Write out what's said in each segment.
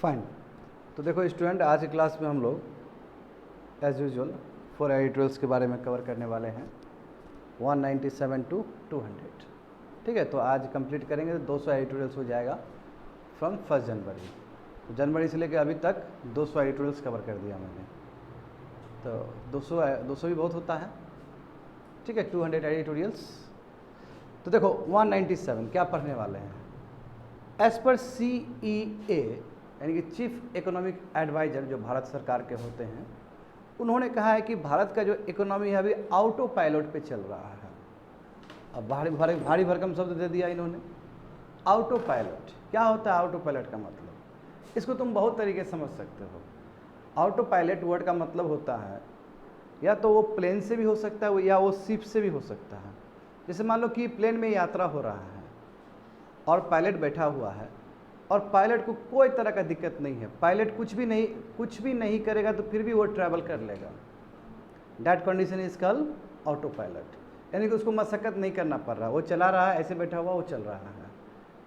Fine. तो देखो student, आज की क्लास में हम लोग एज यूजुअल 4 एडिटोरियल्स के बारे में कवर करने वाले हैं 197 टू 200। ठीक है, तो आज कंप्लीट करेंगे तो 200 एडिटोरियल्स हो जाएगा फ्रॉम 1 जनवरी। तो जनवरी से लेकर अभी तक 200 एडिटोरियल्स कवर कर दिया मैंने। तो 200 भी बहुत होता है। ठीक है, 200 एडिटोरियल्स। तो देखो 197 क्या पढ़ने वाले हैं। एज पर CEA यानी कि चीफ इकोनॉमिक एडवाइज़र जो भारत सरकार के होते हैं, उन्होंने कहा है कि भारत का जो इकोनॉमी है अभी ऑटो पायलट पे चल रहा है। अब भारी भरकम शब्द दे दिया इन्होंने, ऑटो पायलट। क्या होता है ऑटो पायलट का मतलब? इसको तुम बहुत तरीके से समझ सकते हो। ऑटो पायलट वर्ड का मतलब होता है या तो वो प्लेन से भी हो सकता है या वो शिप से भी हो सकता है। जैसे मान लो कि प्लेन में यात्रा हो रहा है और पायलट बैठा हुआ है और पायलट को कोई तरह का दिक्कत नहीं है, पायलट कुछ भी नहीं करेगा तो फिर भी वो ट्रैवल कर लेगा। That condition is called auto pilot, यानी कि उसको मशक्कत नहीं करना पड़ रहा, वो चला रहा है, ऐसे बैठा हुआ वो चल रहा है,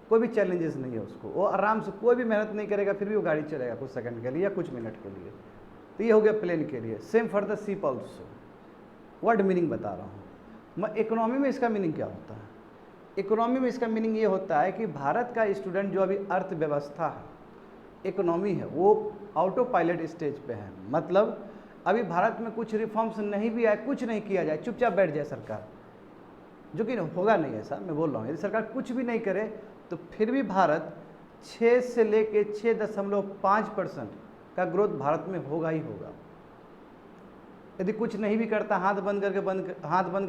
कोई भी चैलेंजेस नहीं है उसको, वो आराम से कोई भी मेहनत नहीं करेगा फिर भी वो गाड़ी चलेगा कुछ सेकंड के लिए या कुछ मिनट के लिए। तो ये हो गया प्लेन के लिए। Same for the ship also. Word meaning बता रहा हूँ मैं। इकोनॉमी में इसका मीनिंग क्या होता है? इकोनॉमी में इसका मीनिंग ये होता है कि भारत का स्टूडेंट जो अभी अर्थव्यवस्था है, इकोनॉमी है, वो ऑटो पायलट स्टेज पे है। मतलब अभी भारत में कुछ रिफॉर्म्स नहीं भी आए, कुछ नहीं किया जाए, चुपचाप बैठ जाए सरकार, जो कि होगा नहीं। ऐसा मैं बोल रहा हूँ, यदि सरकार कुछ भी नहीं करे तो फिर भी भारत 6 से लेके 6.5% का ग्रोथ भारत में होगा ही होगा। यदि कुछ नहीं भी करता, हाथ बंद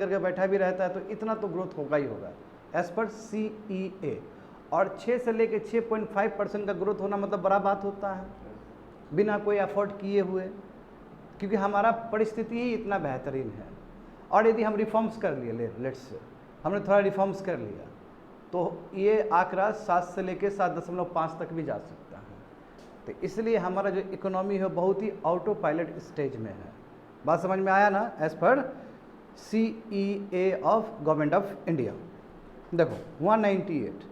करके बैठा भी रहता है तो इतना तो ग्रोथ होगा ही होगा एज पर CEA। और 6 से लेके 6.5% का ग्रोथ होना मतलब बड़ा बात होता है, बिना कोई एफर्ट किए हुए, क्योंकि हमारा परिस्थिति ही इतना बेहतरीन है। और यदि हम रिफॉर्म्स कर लिए, लेट्स से हमने थोड़ा रिफॉर्म्स कर लिया तो ये आंकड़ा 7 से लेके 7.5 तक भी जा सकता है। तो इसलिए हमारा जो इकोनॉमी है बहुत ही ऑटो पायलट स्टेज में है। बात समझ में आया ना? As per CEA of government of India. देखो 198।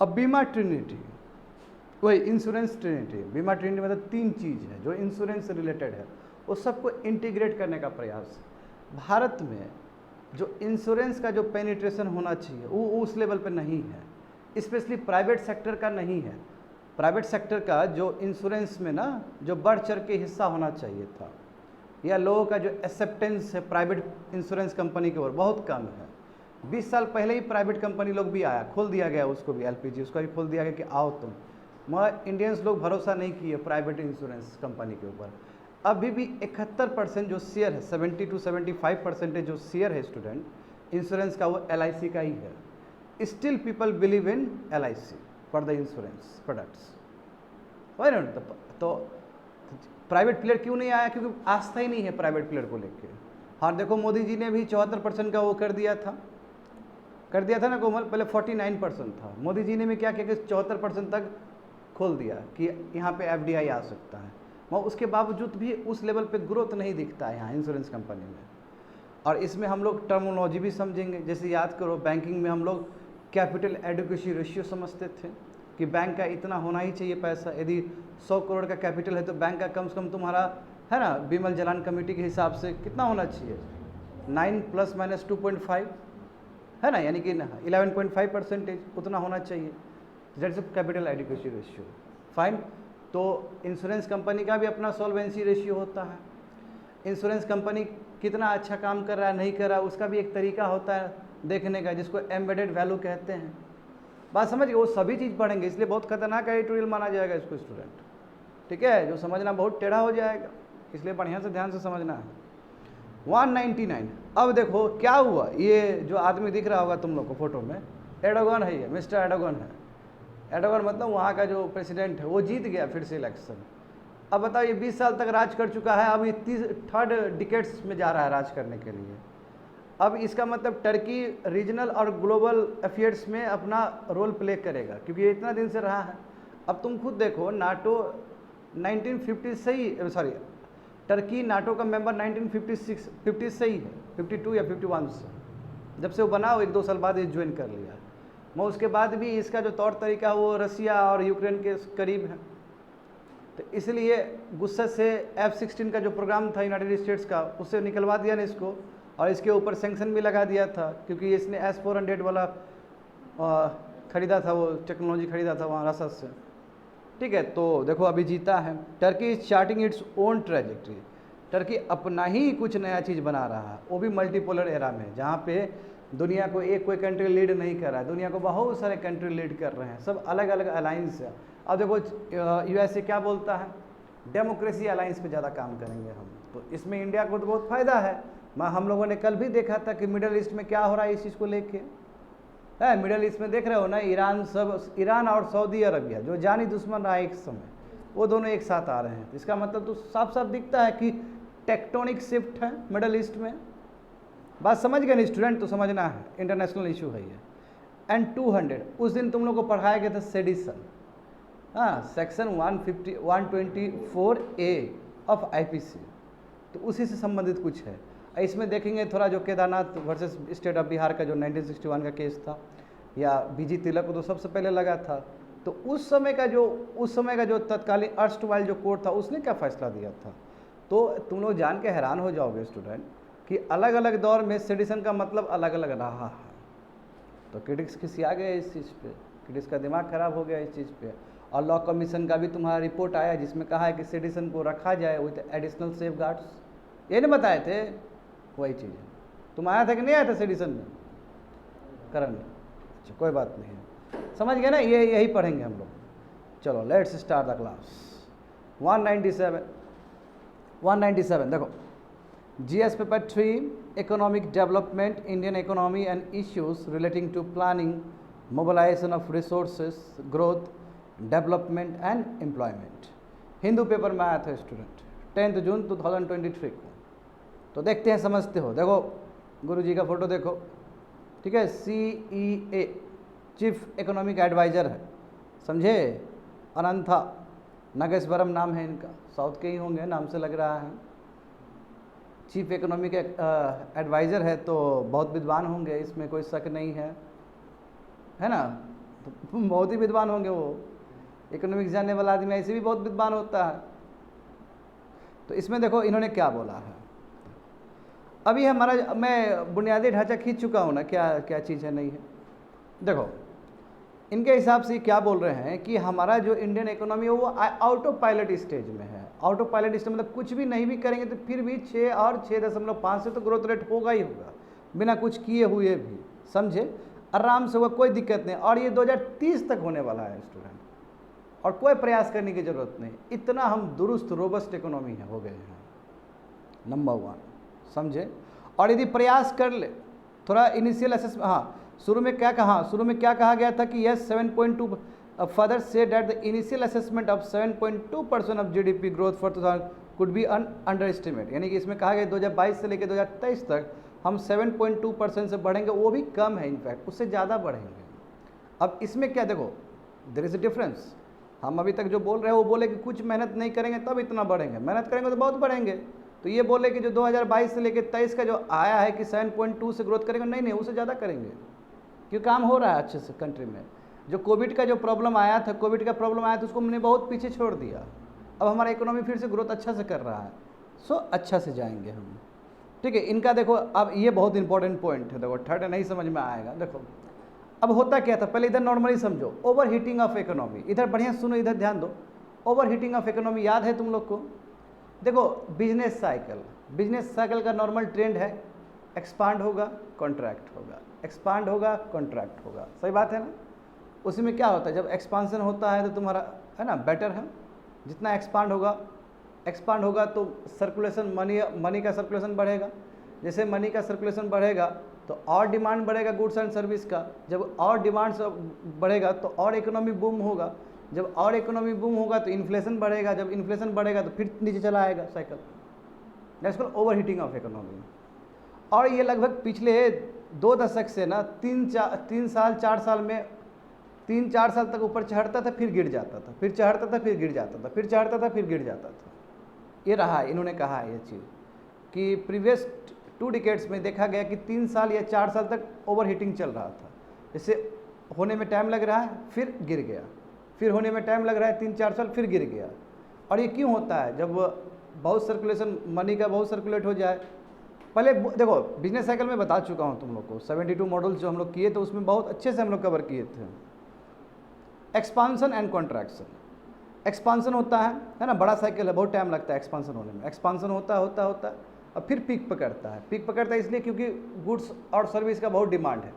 अब बीमा ट्रिनिटी, वही इंश्योरेंस ट्रिनिटी। बीमा ट्रिनिटी मतलब 3 चीज़ है जो इंश्योरेंस से रिलेटेड है, वो सबको इंटीग्रेट करने का प्रयास। भारत में जो इंश्योरेंस का जो पेनिट्रेशन होना चाहिए वो उस लेवल पे नहीं है, स्पेशली प्राइवेट सेक्टर का नहीं है। प्राइवेट सेक्टर का जो इंश्योरेंस में ना जो बढ़ चढ़ के हिस्सा होना चाहिए था, या लोगों का जो एक्सेप्टेंस है प्राइवेट इंश्योरेंस कंपनी के ओर बहुत कम है। 20 साल पहले ही प्राइवेट कंपनी लोग भी आया, खोल दिया गया उसको भी, LPG उसको भी खोल दिया गया कि आओ तुम, मगर इंडियंस लोग भरोसा नहीं किए प्राइवेट इंश्योरेंस कंपनी के ऊपर। अभी भी 71% जो शेयर है, 70 to 75% जो शेयर है स्टूडेंट इंश्योरेंस का, वो LIC का ही है। Still people believe in LIC for the insurance products. तो प्राइवेट प्लेयर क्यों नहीं आया? क्योंकि आस्था ही नहीं है प्राइवेट प्लेयर को लेके। हाँ देखो, मोदी जी ने भी 74% का वो कर दिया था ना कोमल, पहले 49% था। मोदी जी ने भी क्या किया कि 74% तक खोल दिया कि यहाँ पे FDI आ सकता है, मगर उसके बावजूद भी उस लेवल पे ग्रोथ नहीं दिखता है यहाँ इंश्योरेंस कंपनी में। और इसमें हम लोग टर्मिनोलॉजी भी समझेंगे। जैसे याद करो, बैंकिंग में हम लोग कैपिटल एडिक्वेसी रेशियो समझते थे कि बैंक का इतना होना ही चाहिए पैसा। यदि 100 करोड़ का कैपिटल है तो बैंक का कम से कम तुम्हारा है ना, बिमल जलान कमेटी के हिसाब से कितना होना चाहिए? 9 ± 2.5 है ना, यानी कि 11.5% उतना होना चाहिए। That's capital adequacy ratio. Fine. तो इंश्योरेंस कंपनी का भी अपना सॉल्वेंसी रेशियो होता है। इंश्योरेंस कंपनी कितना अच्छा काम कर रहा है नहीं कर रहा है उसका भी एक तरीका होता है देखने का, जिसको एम्बेडेड वैल्यू कहते हैं। बात समझिए, वो सभी चीज़ पढ़ेंगे, इसलिए बहुत खतरनाक एडिटोरियल माना जाएगा इसको स्टूडेंट। ठीक है, जो समझना बहुत टेढ़ा हो जाएगा, इसलिए बढ़िया से ध्यान से समझना है। 199। अब देखो क्या हुआ, ये जो आदमी दिख रहा होगा तुम लोग को फोटो में, एर्डोगन है, ये मिस्टर एर्डोगन है। एर्डोगन मतलब वहाँ का जो प्रेसिडेंट है, वो जीत गया फिर से इलेक्शन। अब बताओ, ये 20 साल तक राज कर चुका है, अब ये 3rd डिकेड्स में जा रहा है राज करने के लिए। अब इसका मतलब टर्की रीजनल और ग्लोबल अफेयर्स में अपना रोल प्ले करेगा, क्योंकि ये इतना दिन से रहा है। अब तुम खुद देखो, नाटो 1950 से ही, सॉरी, टर्की नाटो का मेंबर 1950 से ही है, 52 या 51 से, जब से वो बना वो 1-2 साल बाद ये ज्वाइन कर लिया। मगर उसके बाद भी इसका जो तौर तरीका वो रसिया और यूक्रेन के करीब है। तो इसलिए गुस्से से F-16 का जो प्रोग्राम था यूनाइटेड स्टेट्स का, उससे निकलवा दिया ना इसको, और इसके ऊपर सैंक्शन भी लगा दिया था, क्योंकि इसने S-400 वाला खरीदा था, वो टेक्नोलॉजी खरीदा था वहाँ रसद से। ठीक है, तो देखो अभी जीता है। Turkey is charting its own trajectory. Turkey अपना ही कुछ नया चीज़ बना रहा है, वो भी मल्टीपोलर एरा में, जहाँ पे दुनिया को एक कोई कंट्री लीड नहीं कर रहा है, दुनिया को बहुत सारे कंट्री लीड कर रहे हैं, सब अलग अलग अलाइंस है। अब देखो USA क्या बोलता है, डेमोक्रेसी अलाइंस पे ज़्यादा काम करेंगे हम, तो इसमें इंडिया को तो बहुत फ़ायदा है। हम लोगों ने कल भी देखा था कि मिडल ईस्ट में क्या हो रहा है इस चीज़ को लेके है। मिडल ईस्ट में देख रहे हो ना, ईरान और सऊदी अरबिया जो जानी दुश्मन रहा एक समय, वो दोनों एक साथ आ रहे हैं। इसका मतलब तो साफ साफ दिखता है कि टेक्टोनिक शिफ्ट है मिडल ईस्ट में। बात समझ गए ना स्टूडेंट, तो समझना है, इंटरनेशनल इशू है ये। एंड 200 उस दिन तुम लोग को पढ़ाया गया था सेडिशन, हाँ, सेक्शन 124A ऑफ IPC, तो उसी से संबंधित कुछ है। इसमें देखेंगे थोड़ा जो Kedarnath versus state of Bihar का जो 1961 का केस था, या BG तिलक को तो सबसे पहले लगा था, तो उस समय का जो तत्कालीन अर्स्टवाइल जो कोर्ट था, उसने क्या फैसला दिया था। तो तुम लोग जान के हैरान हो जाओगे स्टूडेंट कि अलग अलग दौर में सेडिशन का मतलब अलग अलग रहा है। तो क्रिटिक्स खिसिया गए इस चीज़ पे, क्रिटिक्स का दिमाग खराब हो गया इस चीज़ पे। और लॉ कमीशन का भी तुम्हारा रिपोर्ट आया जिसमें कहा है कि सेडिशन को रखा जाए विथ एडिशनल सेफ गार्ड्स, ये नहीं बताए थे, वही चीज़ है। तुम आया था कि नहीं आया था सेडिशन में करण? अच्छा, कोई बात नहीं है, समझ गए ना, ये यही पढ़ेंगे हम लोग। चलो लेट्स स्टार्ट द क्लास। 197 देखो, GS paper 3 economic development, Indian economy and issues relating to planning, mobilisation of resources, growth, development and employment. Hindu paper में आया था स्टूडेंट 10 जून 2023 को। तो देखते हैं, समझते हो। देखो गुरु जी का फोटो देखो, ठीक है, CEA चीफ इकोनॉमिक एडवाइज़र है, समझे, अनंथा नागेश्वरम नाम है इनका, साउथ के ही होंगे, नाम से लग रहा है। चीफ इकोनॉमिक एडवाइज़र है तो बहुत विद्वान होंगे, इसमें कोई शक नहीं है ना, तो बहुत ही विद्वान होंगे वो। इकोनॉमिक्स जानने वाला आदमी ऐसे भी बहुत विद्वान होता है। तो इसमें देखो इन्होंने क्या बोला है। अभी हमारा, मैं बुनियादी ढांचा खींच चुका हूँ ना, क्या क्या चीज़ है नहीं है। देखो इनके हिसाब से क्या बोल रहे हैं कि हमारा जो इंडियन इकोनॉमी है वो आउट ऑफ पायलट स्टेज में है। आउट ऑफ पायलट स्टेज मतलब कुछ भी नहीं भी करेंगे तो फिर भी 6 और 6.5 से तो ग्रोथ रेट होगा ही होगा, बिना कुछ किए हुए भी, समझे, आराम से होगा, कोई दिक्कत नहीं। और ये 2030 तक होने वाला है स्टूडेंट, और कोई प्रयास करने की ज़रूरत नहीं, इतना हम दुरुस्त रोबस्ट इकोनॉमी हो गए हैं, नंबर 1, समझे। और यदि प्रयास कर ले थोड़ा इनिशियल असेसमेंट, हाँ शुरू में क्या कहा गया था कि yes 7.2 further say that the initial assessment of 7.2% of GDP growth for 2000 could be under estimate, यानी कि इसमें कहा गया 2022 से लेकर 2023 तक हम 7.2% से बढ़ेंगे, वो भी कम है, इनफैक्ट उससे ज़्यादा बढ़ेंगे। अब इसमें क्या, देखो देयर इज़ अ डिफरेंस। हम अभी तक जो बोल रहे हैं वो बोले कि कुछ मेहनत नहीं करेंगे तब इतना बढ़ेंगे, मेहनत करेंगे तो बहुत बढ़ेंगे। तो ये बोले कि जो 2022 से लेकर 23 का जो आया है कि 7.2 से ग्रोथ करेंगे, नहीं उससे ज़्यादा करेंगे, क्यों काम हो रहा है अच्छे से कंट्री में। जो कोविड का प्रॉब्लम आया था उसको हमने बहुत पीछे छोड़ दिया। अब हमारा इकोनॉमी फिर से ग्रोथ अच्छा से कर रहा है, सो अच्छा से जाएंगे हम, ठीक है। इनका देखो, अब ये बहुत इंपॉर्टेंट पॉइंट है, देखो थर्ड नहीं समझ में आएगा। देखो अब होता क्या था, पहले इधर नॉर्मली समझो, ओवर हीटिंग ऑफ इकोनॉमी, इधर बढ़िया सुनो, इधर ध्यान दो। ओवर हीटिंग ऑफ इकोनॉमी याद है तुम लोग को? देखो बिजनेस साइकिल का नॉर्मल ट्रेंड है, एक्सपांड होगा कॉन्ट्रैक्ट होगा, एक्सपांड होगा कॉन्ट्रैक्ट होगा, सही बात है ना। उसी में क्या होता है, जब एक्सपांसन होता है तो तुम्हारा है ना बेटर है, जितना एक्सपांड होगा तो सर्कुलेशन, मनी का सर्कुलेशन बढ़ेगा। जैसे मनी का सर्कुलेशन बढ़ेगा तो और डिमांड बढ़ेगा गुड्स एंड सर्विस का, जब और डिमांड बढ़ेगा तो और इकोनॉमी बूम होगा, जब और इकोनॉमी बूम होगा तो इन्फ्लेशन बढ़ेगा, जब इन्फ्लेशन बढ़ेगा तो फिर नीचे चला आएगा cycle, that's called over heating of economy. और ये लगभग पिछले 2 दशक से ना 3 साल 4 साल में 3-4 साल तक ऊपर चढ़ता था, फिर गिर जाता था, फिर चढ़ता था, फिर गिर जाता था, फिर चढ़ता था, फिर गिर जाता था। ये रहा, इन्होंने कहा है ये चीज़ कि प्रीवियस 2 डिकेड्स में देखा गया कि 3 साल या 4 साल तक ओवर हीटिंग चल रहा था, जैसे होने में टाइम लग रहा है, फिर गिर गया, फिर होने में टाइम लग रहा है 3-4 साल, फिर गिर गया। और ये क्यों होता है? जब बहुत सर्कुलेशन, मनी का बहुत सर्कुलेट हो जाए, पहले देखो बिजनेस साइकिल में बता चुका हूँ तुम लोग को, 72 मॉडल्स जो हम लोग किए थे उसमें बहुत अच्छे से हम लोग कवर किए थे। एक्सपांसन एंड कॉन्ट्रैक्शन, एक्सपांसन होता है ना, बड़ा साइकिल है, बहुत टाइम लगता है एक्सपांसन होने में। एक्सपांसन होता है और फिर पीक पकड़ता है। पीक पकड़ता है इसलिए क्योंकि गुड्स और सर्विस का बहुत डिमांड है,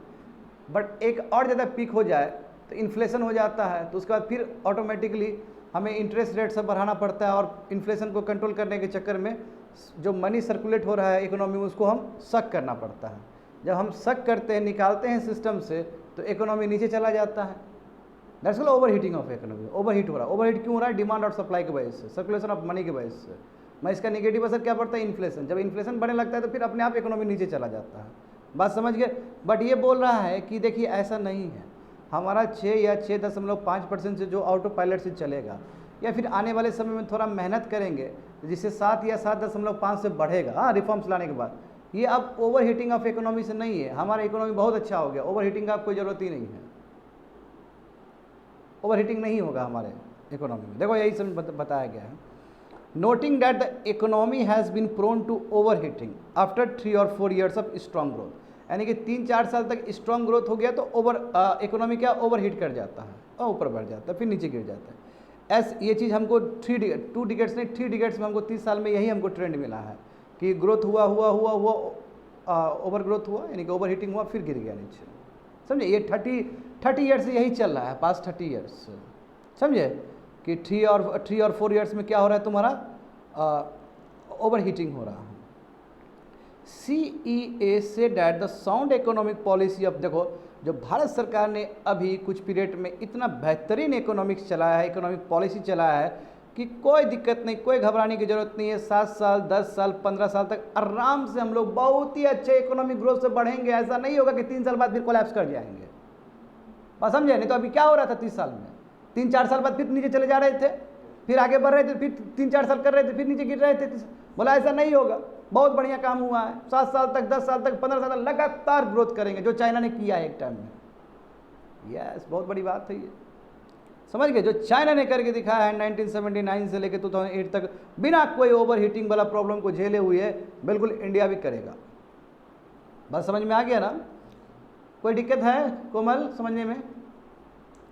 बट एक और ज़्यादा पीक हो जाए तो इन्फ्लेशन हो जाता है, तो उसके बाद फिर ऑटोमेटिकली हमें इंटरेस्ट रेट सब बढ़ाना पड़ता है, और इन्फ्लेशन को कंट्रोल करने के चक्कर में जो मनी सर्कुलेट हो रहा है इकोनॉमी में उसको हम सक करना पड़ता है। जब हम सक करते हैं, निकालते हैं सिस्टम से, तो इकोनॉमी नीचे चला जाता है। That's called over heating of economy. Over heat हो रहा है। ओवर हीट क्यों हो रहा है? डिमांड और सप्लाई की वजह से, सर्कुलेशन ऑफ मनी की वजह से। मैं इसका नेगेटिव असर क्या पड़ता है? इन्फ्लेशन। जब इन्फ्लेशन बढ़ने लगता है तो फिर अपने आप इकोनॉमी नीचे चला जाता है। बात समझ गए? बट ये बोल रहा है कि देखिए ऐसा नहीं है, हमारा 6 या 6.5% से जो ऑटो पायलट से चलेगा, या फिर आने वाले समय में थोड़ा मेहनत करेंगे जिससे 7 या 7.5 से बढ़ेगा रिफॉर्म्स लाने के बाद। ये अब ओवर हीटिंग ऑफ इकोनॉमी से नहीं है। हमारा इकोनॉमी बहुत अच्छा हो गया, ओवर हीटिंग का कोई ज़रूरत ही नहीं है। ओवर हीटिंग नहीं होगा हमारे इकोनॉमी में। देखो यही सब बताया गया है। Noting that the economy has been prone to overheating after 3 और 4 ईयर्स ऑफ स्ट्रॉन्ग ग्रोथ, यानी कि 3-4 साल तक स्ट्रॉन्ग ग्रोथ हो गया तो इकोनॉमी क्या ओवर हीट कर जाता है और ऊपर बढ़ जाता है, फिर नीचे गिर जाता है। ये चीज़ हमको 2 डिकेड्स नहीं, 3 डिकेड्स में हमको 30 साल में यही हमको ट्रेंड मिला है कि ग्रोथ हुआ ओवर ग्रोथ हुआ, यानी कि ओवर हीटिंग हुआ, फिर गिर गया नीचे। समझे? ये 30 ईयर्स से यही चल रहा है, पास्ट 30 ईयर्स। समझे कि 3 और 4 ईयर्स में क्या हो रहा है तुम्हारा? ओवर हीटिंग हो रहा है। CEA say that the sound economic policy of, देखो जो भारत सरकार ने अभी कुछ पीरियड में इतना बेहतरीन इकोनॉमिक्स चलाया है, इकोनॉमिक पॉलिसी चलाया है कि कोई दिक्कत नहीं, कोई घबराने की जरूरत नहीं है। 7 साल 10 साल 15 साल तक आराम से हम लोग बहुत ही अच्छे इकोनॉमिक ग्रोथ से बढ़ेंगे। ऐसा नहीं होगा कि 3 साल बाद फिर कोलैप्स कर जाएंगे। बात समझे? नहीं तो अभी क्या हो रहा था 30 साल में, 3-4 साल बाद फिर नीचे चले जा रहे थे, फिर आगे बढ़ रहे थे, फिर 3-4 साल कर रहे थे, फिर नीचे गिर रहे थे। बोला ऐसा नहीं होगा, बहुत बढ़िया काम हुआ है। 7 साल तक 10 साल तक 15 साल तक लगातार ग्रोथ करेंगे, जो चाइना ने किया है एक टाइम में। यस, बहुत बड़ी बात है ये। समझ गए? जो चाइना ने करके दिखाया है 1979 से लेकर 2008 तक बिना कोई ओवर हीटिंग वाला प्रॉब्लम को झेले हुए, बिल्कुल इंडिया भी करेगा। बात समझ में आ गया ना? कोई दिक्कत है कोमल समझने में?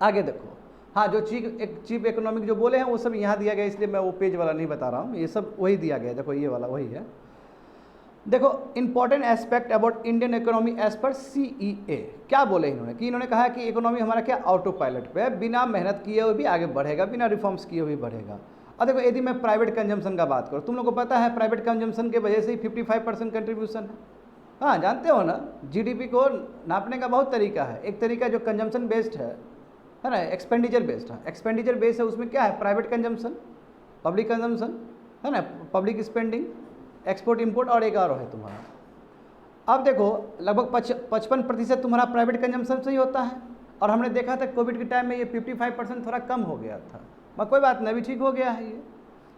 आगे देखो। हाँ, जो चीफ इकोनॉमिक जो बोले हैं वो सब यहाँ दिया गया, इसलिए मैं वो पेज वाला नहीं बता रहा हूँ, ये सब वही दिया गया है। देखो ये वाला वही है। देखो important aspect about Indian economy as per CEA, क्या बोले इन्होंने? कि इन्होंने कहा कि इकोनॉमी हमारा क्या ऑटो पायलट पे है, बिना मेहनत किए हुए भी आगे बढ़ेगा, बिना रिफॉर्म्स किए हुए बढ़ेगा। और देखो यदि मैं प्राइवेट कंजम्पशन का बात करूँ, तुम लोग को पता है प्राइवेट कंजम्पशन के वजह से ही 55% कंट्रीब्यूशन है। हाँ, जानते हो ना, GDP को नापने का बहुत तरीका है। एक तरीका जो कंजम्पशन बेस्ड है ना, एक्सपेंडिचर बेस्ड है। एक्सपेंडिचर बेस्ड है, उसमें क्या है? प्राइवेट कंजम्पशन, पब्लिक कंजम्पशन है ना, पब्लिक स्पेंडिंग, एक्सपोर्ट इंपोर्ट, और एक और है तुम्हारा। अब देखो लगभग 55% तुम्हारा प्राइवेट कंजम्पशन से ही होता है, और हमने देखा था कोविड के टाइम में ये 55% थोड़ा कम हो गया था, मगर कोई बात नहीं, अभी ठीक हो गया है। ये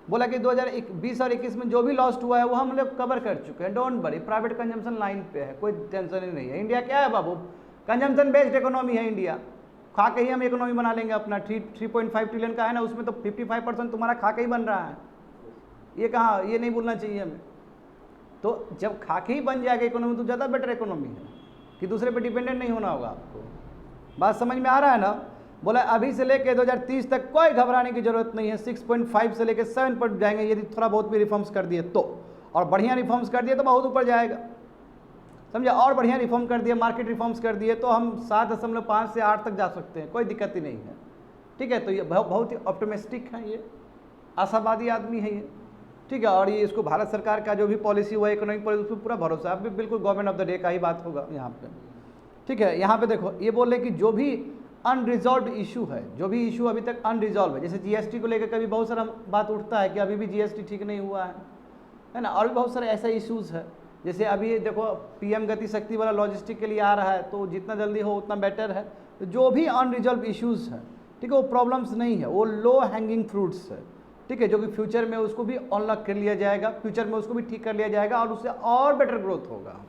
बोला कि 2020 और 21 में जो भी लॉस्ट हुआ है वो हम लोग कवर कर चुके हैं। Don't worry, private consumption line पे है, कोई टेंशन ही नहीं है। इंडिया क्या है बाबू? कंजम्पशन बेस्ड इकोनॉमी है इंडिया। खा के ही हम इकोनॉमी बना लेंगे अपना। 3.5 ट्रिलियन का है ना, उसमें तो 55% तुम्हारा खा के ही बन रहा है। ये कहाँ, ये नहीं बोलना चाहिए हमें। तो जब खा के ही बन जाएगा इकोनॉमी तो ज़्यादा बेटर इकोनॉमी है कि दूसरे पे डिपेंडेंट नहीं होना होगा आपको। बात समझ में आ रहा है ना? बोला अभी से लेके 2030 तक कोई घबराने की जरूरत नहीं है। 6.5 से लेके 7 पर जाएंगे यदि थोड़ा बहुत भी रिफॉर्म्स कर दिए तो, और बढ़िया रिफॉर्म्स कर दिए तो बहुत ऊपर जाएगा। समझे? और बढ़िया रिफॉर्म कर दिए, मार्केट रिफॉर्म्स कर दिए तो हम 7.5 से 8 तक जा सकते हैं, कोई दिक्कत ही नहीं है। ठीक है? तो ये बहुत ही ऑप्टिमिस्टिक है, ये आशावादी आदमी है ये। ठीक है? और ये इसको भारत सरकार का जो भी पॉलिसी हुआ, इकोनॉमिक पॉलिसी, उस पर पूरा भरोसा है। अब भी बिल्कुल गवर्नमेंट ऑफ द डे का ही बात होगा यहाँ पे। ठीक है? यहाँ पे देखो ये बोल रहे कि जो भी अनरिजॉल्व इशू है, जो भी इशू अभी तक अनरिजॉल्व है, जैसे GST को लेकर कभी बहुत सारा बात उठता है कि अभी भी GST ठीक नहीं हुआ है ना, और भी बहुत सारे ऐसे इश्यूज़ है। जैसे अभी देखो PM गति शक्ति वाला लॉजिस्टिक के लिए आ रहा है, तो जितना जल्दी हो उतना बेटर है। तो जो भी अनरिजॉल्व इश्यूज़ हैं, ठीक है, वो प्रॉब्लम्स नहीं है, वो लो हैंगिंग फ्रूट्स है। ठीक है? जो कि फ्यूचर में उसको भी अनलॉक कर लिया जाएगा, फ्यूचर में उसको भी ठीक कर लिया जाएगा और उससे और बेटर ग्रोथ होगा।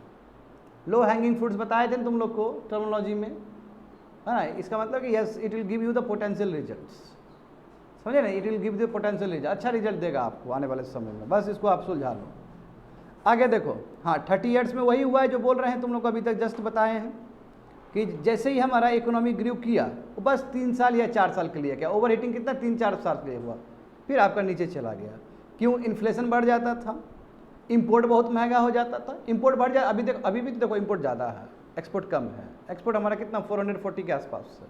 लो हैंगिंग फ्रूट्स बताए थे तुम लोग को टर्मिनोलॉजी में, है ना? इसका मतलब कि yes it will give you the potential results. समझे ना, it will give the potential result, अच्छा रिजल्ट देगा आपको आने वाले समय में, बस इसको आप सुलझा लो। आगे देखो, हाँ 30 ईयर्स में वही हुआ है जो बोल रहे हैं तुम लोग को अभी तक जस्ट बताए हैं कि जैसे ही हमारा इकोनॉमी ग्रू किया वो बस 3 साल या 4 साल के लिए, क्या ओवर हीटिंग कितना 3-4 साल के लिए हुआ, फिर आपका नीचे चला गया। क्यों? इन्फ्लेशन बढ़ जाता था, इंपोर्ट बहुत महंगा हो जाता था, इंपोर्ट बढ़ जाए, अभी भी देखो इंपोर्ट ज़्यादा है, एक्सपोर्ट कम है। एक्सपोर्ट हमारा कितना 440 के आसपास है,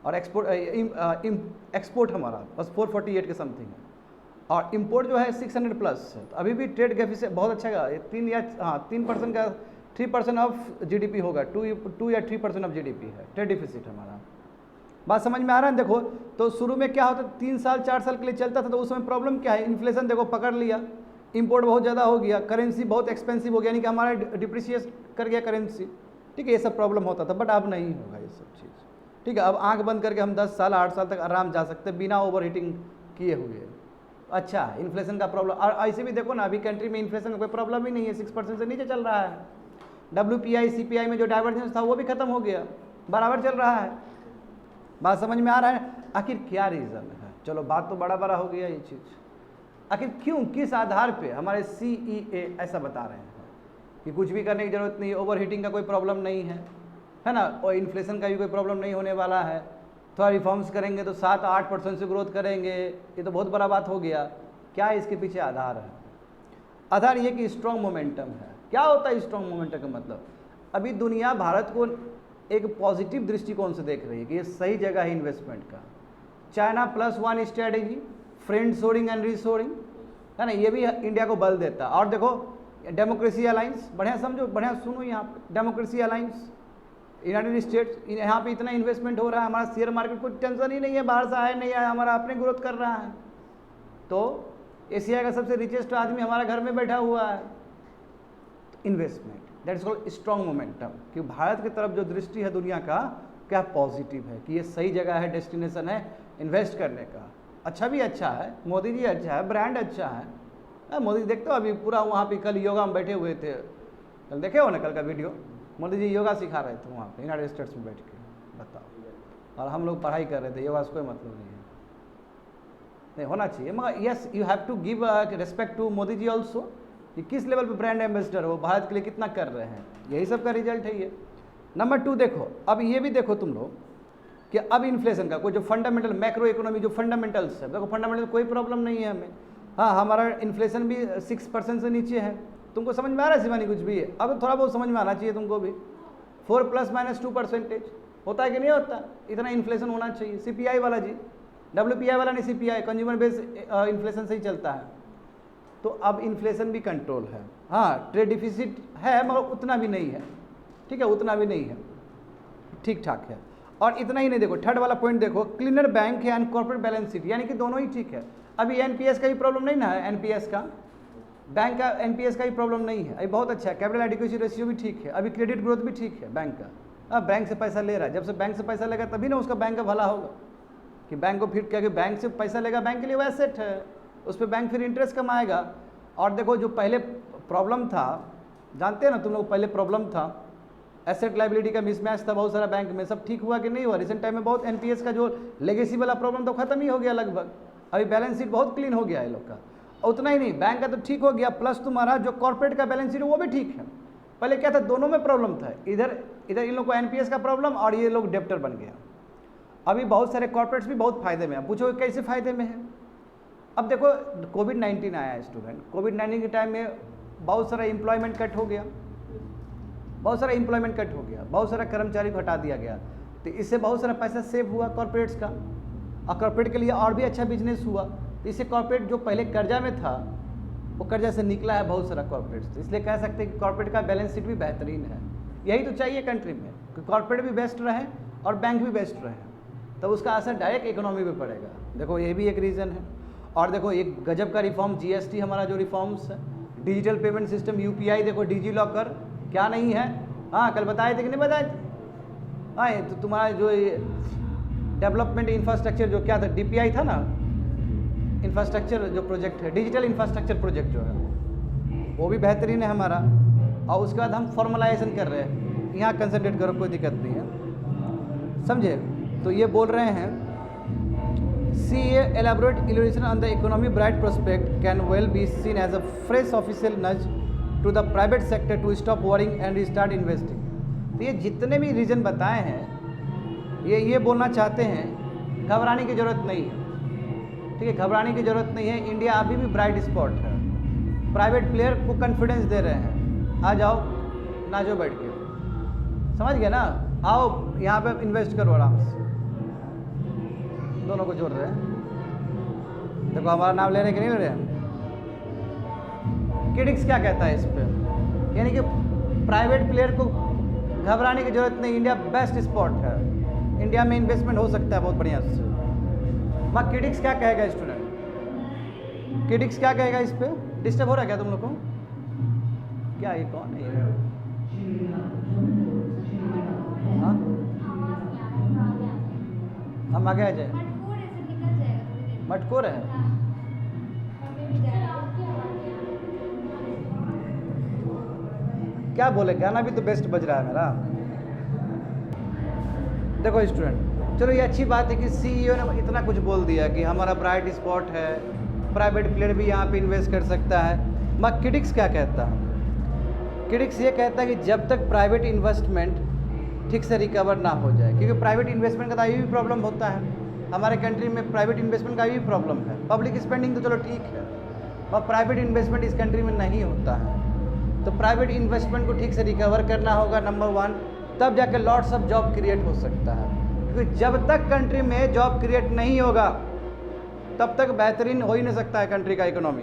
और एक्सपोर्ट हमारा बस 448 के समथिंग है, और इंपोर्ट जो है 600 प्लस है। तो अभी भी ट्रेड डेफिसिट बहुत अच्छा है, 3% का 3% ऑफ जीडीपी होगा, 2 या 3% ऑफ जीडीपी है ट्रेड डेफिसिट हमारा। बात समझ में आ रहा है? देखो तो शुरू में क्या होता, 3 साल 4 साल के लिए चलता था, तो उस समय प्रॉब्लम क्या है, इन्फ्लेशन देखो पकड़ लिया, इंपोर्ट बहुत ज़्यादा हो गया, करेंसी बहुत एक्सपेंसिव हो गया, यानी कि हमारा डिप्रिशिएट कर गया करेंसी, ठीक है, ये सब प्रॉब्लम होता था। बट अब नहीं होगा ये सब चीज़, ठीक है। अब आंख बंद करके हम 10 साल 8 साल तक आराम जा सकते हैं बिना ओवर हीटिंग किए हुए। अच्छा, इन्फ्लेशन का प्रॉब्लम, और ऐसे भी देखो ना, अभी कंट्री में इन्फ्लेशन का कोई प्रॉब्लम ही नहीं है, 6% से नीचे चल रहा है। WPI CPI में जो डाइवर्जेंस था वो भी खत्म हो गया, बराबर चल रहा है। बात समझ में आ रहा है? आखिर क्या रीज़न है? चलो बात तो बड़ा हो गया ये चीज़, आखिर क्यों, किस आधार पे हमारे CEA ऐसा बता रहे हैं कि कुछ भी करने की ज़रूरत नहीं है, ओवर हीटिंग का कोई प्रॉब्लम नहीं है ना, और इन्फ्लेशन का भी कोई प्रॉब्लम नहीं होने वाला है, थोड़ा रिफॉर्म्स करेंगे तो 7-8% से ग्रोथ करेंगे, ये तो बहुत बड़ा बात हो गया। क्या इसके पीछे आधार है? आधार ये कि स्ट्रॉन्ग मोमेंटम है। क्या होता है स्ट्रॉन्ग मोमेंटम का मतलब? अभी दुनिया भारत को एक पॉजिटिव दृष्टिकोण से देख रही है कि ये सही जगह है इन्वेस्टमेंट का। China +1 strategy, friend shoring and reshoring, है ना, ये भी इंडिया को बल देता है। और देखो डेमोक्रेसी अलायंस, बढ़िया समझो, बढ़िया सुनो, यहाँ पे डेमोक्रेसी अलायंस, यूनाइटेड स्टेट्स, यहाँ पे इतना इन्वेस्टमेंट हो रहा है, हमारा शेयर मार्केट कोई टेंशन ही नहीं है, बाहर से आया नहीं आया, हमारा अपने ग्रोथ कर रहा है। तो एशिया का सबसे रिचेस्ट आदमी हमारा घर में बैठा हुआ है। Investment, that is called strong momentum, कि भारत की तरफ जो दृष्टि है दुनिया का क्या पॉजिटिव है, कि ये सही जगह है, डेस्टिनेशन है इन्वेस्ट करने का। अच्छा भी अच्छा है, मोदी जी अच्छा है, ब्रांड अच्छा है। मोदी जी देखते हो अभी पूरा वहाँ पे कल योगा में बैठे हुए थे, कल देखे हो ना कल का वीडियो, मोदी जी योगा सिखा रहे थे वहाँ पे यूनाइटेड स्टेट्स में बैठ के, बताओ। और हम लोग पढ़ाई कर रहे थे, योगा से कोई मतलब नहीं होना चाहिए, मगर yes you have to give respect to Modi ji also, कि किस लेवल पे ब्रांड एम्बेसडर हो, भारत के लिए कितना कर रहे हैं, यही सब का रिजल्ट है ये। नंबर 2 देखो, अब ये भी देखो तुम लोग कि अब इन्फ्लेशन का कोई जो फंडामेंटल मैक्रो इकोनॉमी जो फंडामेंटल्स है, देखो फंडामेंटल कोई प्रॉब्लम नहीं है हमें। हाँ, हमारा इन्फ्लेशन भी 6% से नीचे है। तुमको समझ में आ रहा है शिवानी कुछ भी है? अब थोड़ा बहुत समझ में आना चाहिए तुमको भी। 4 ± 2% होता है कि नहीं होता? इतना इन्फ्लेशन होना चाहिए। CPI वाला जी, WPI वाला नहीं, CPI कंज्यूमर बेस इन्फ्लेशन से ही चलता है। तो अब इन्फ्लेशन भी कंट्रोल है। हाँ, ट्रेड डिफिसिट है मगर उतना भी नहीं है, ठीक है, उतना भी नहीं है, ठीक ठाक है। और इतना ही नहीं, देखो थर्ड वाला पॉइंट देखो, क्लीनर बैंक है एंड कॉर्पोरेट बैलेंस शीट, यानी कि दोनों ही ठीक है। अभी NPS का भी प्रॉब्लम नहीं ना है, NPS का, बैंक का NPS का भी प्रॉब्लम नहीं है, अभी बहुत अच्छा है। कैपिटल एडिक्वेसी रेशियो भी ठीक है, अभी क्रेडिट ग्रोथ भी ठीक है बैंक का। अब बैंक से पैसा ले रहा है, जब से बैंक से पैसा लेगा तभी ना उसका बैंक का भला होगा, कि बैंक को फिर क्या, कि बैंक से पैसा लेगा, बैंक के लिए वो एसेट है, उस पर बैंक फिर इंटरेस्ट कमाएगा। और देखो जो पहले प्रॉब्लम था, जानते हैं ना तुम लोग, पहले प्रॉब्लम था एसेट लाइबिलिटी का मिसमैच था बहुत सारा बैंक में, सब ठीक हुआ कि नहीं हुआ? रिसेंट टाइम में बहुत NPS का जो लेगेसी वाला प्रॉब्लम तो खत्म ही हो गया लगभग, अभी बैलेंस शीट बहुत क्लीन हो गया है लोग का। और उतना ही नहीं, बैंक का तो ठीक हो गया, प्लस तुम्हारा जो कॉर्पोरेट का बैलेंस शीट है वो भी ठीक है। पहले क्या था, दोनों में प्रॉब्लम था, इधर इन लोग को NPS का प्रॉब्लम और ये लोग डेप्टर बन गया। अभी बहुत सारे कॉर्पोरेट्स भी बहुत फायदे में हैं। पूछो कैसे फायदे में है? अब देखो कोविड-19 आया है स्टूडेंट, कोविड-19 के टाइम में बहुत सारा एम्प्लॉयमेंट कट हो गया, बहुत सारा एम्प्लॉयमेंट कट हो गया, बहुत सारा कर्मचारी को हटा दिया गया, तो इससे बहुत सारा पैसा सेव हुआ कॉर्पोरेट्स का, और कॉर्पोरेट के लिए और भी अच्छा बिजनेस हुआ। तो इससे कॉर्पोरेट जो पहले कर्जा में था वो कर्जा से निकला है बहुत सारा कॉर्पोरेट्स, तो इसलिए कह सकते हैं कि कॉर्पोरेट का बैलेंस शीट भी बेहतरीन है। यही तो चाहिए कंट्री में, कि कॉर्पोरेट भी बेस्ट रहे और बैंक भी बेस्ट रहे, तब तो उसका असर डायरेक्ट इकोनॉमी पे पड़ेगा। देखो ये भी एक रीज़न है। और देखो एक गजब का रिफॉर्म GST हमारा जो रिफॉर्म्स है, डिजिटल पेमेंट सिस्टम UPI, देखो डिजी लॉकर क्या नहीं है? हाँ, कल बताए थे कि नहीं बताए थे? हाँ, तो तुम्हारा जो डेवलपमेंट इंफ्रास्ट्रक्चर जो क्या था, DPI था ना, इंफ्रास्ट्रक्चर जो प्रोजेक्ट है, डिजिटल इंफ्रास्ट्रक्चर प्रोजेक्ट जो है वो भी बेहतरीन है हमारा। और उसके बाद हम फॉर्मलाइजेशन कर रहे हैं, यहाँ कंसंट्रेट करो, कोई दिक्कत नहीं है, समझे? तो ये बोल रहे हैं CA elaborate illustration on the economy bright prospect can well be seen as a fresh official nudge to the private sector to stop worrying and start investing. तो ये जितने भी रीजन बताए हैं ये बोलना चाहते हैं घबराने की ज़रूरत नहीं है, ठीक है, घबराने की ज़रूरत नहीं है। इंडिया अभी भी ब्राइट स्पॉट है, प्राइवेट प्लेयर को कॉन्फिडेंस दे रहे हैं, आ जाओ नाचो बैठ के, समझ गए ना, आओ यहाँ पे इन्वेस्ट करो आराम से। दोनों को जोड़ रहे हैं, देखो हमारा नाम ले रहे कि नहीं ले रहे हैं। किडिक्स क्या कहता है इस पर, यानी कि प्राइवेट प्लेयर को घबराने की जरूरत नहीं, इंडिया बेस्ट स्पॉट है, इंडिया में इन्वेस्टमेंट हो सकता है बहुत बढ़िया से। माँ किडिक्स क्या कहेगा स्टूडेंट, किडिक्स क्या कहेगा इस पर? डिस्टर्ब हो रहा है क्या तुम लोग को? क्या ये कौन है ये? हाँ हम आगे आ जाए, मटकोर है। क्या बोले, गाना भी तो बेस्ट बज रहा है मेरा। देखो स्टूडेंट, चलो ये अच्छी बात है कि CEO ने इतना कुछ बोल दिया कि हमारा ब्राइट स्पॉट है, प्राइवेट प्लेयर भी यहाँ पे इन्वेस्ट कर सकता है। मगर किडिक्स क्या कहता है? किडिक्स ये कहता है कि जब तक प्राइवेट इन्वेस्टमेंट ठीक से रिकवर ना हो जाए, क्योंकि प्राइवेट इन्वेस्टमेंट का तो ये भी प्रॉब्लम होता है हमारे कंट्री में, प्राइवेट इन्वेस्टमेंट का भी प्रॉब्लम है। पब्लिक स्पेंडिंग तो चलो ठीक है, पर प्राइवेट इन्वेस्टमेंट इस कंट्री में नहीं होता है। तो प्राइवेट इन्वेस्टमेंट को ठीक से रिकवर करना होगा नंबर 1, तब जाकर लॉट्स ऑफ जॉब क्रिएट हो सकता है। क्योंकि जब तक कंट्री में जॉब क्रिएट नहीं होगा तब तक बेहतरीन हो ही नहीं सकता है कंट्री का इकोनॉमी।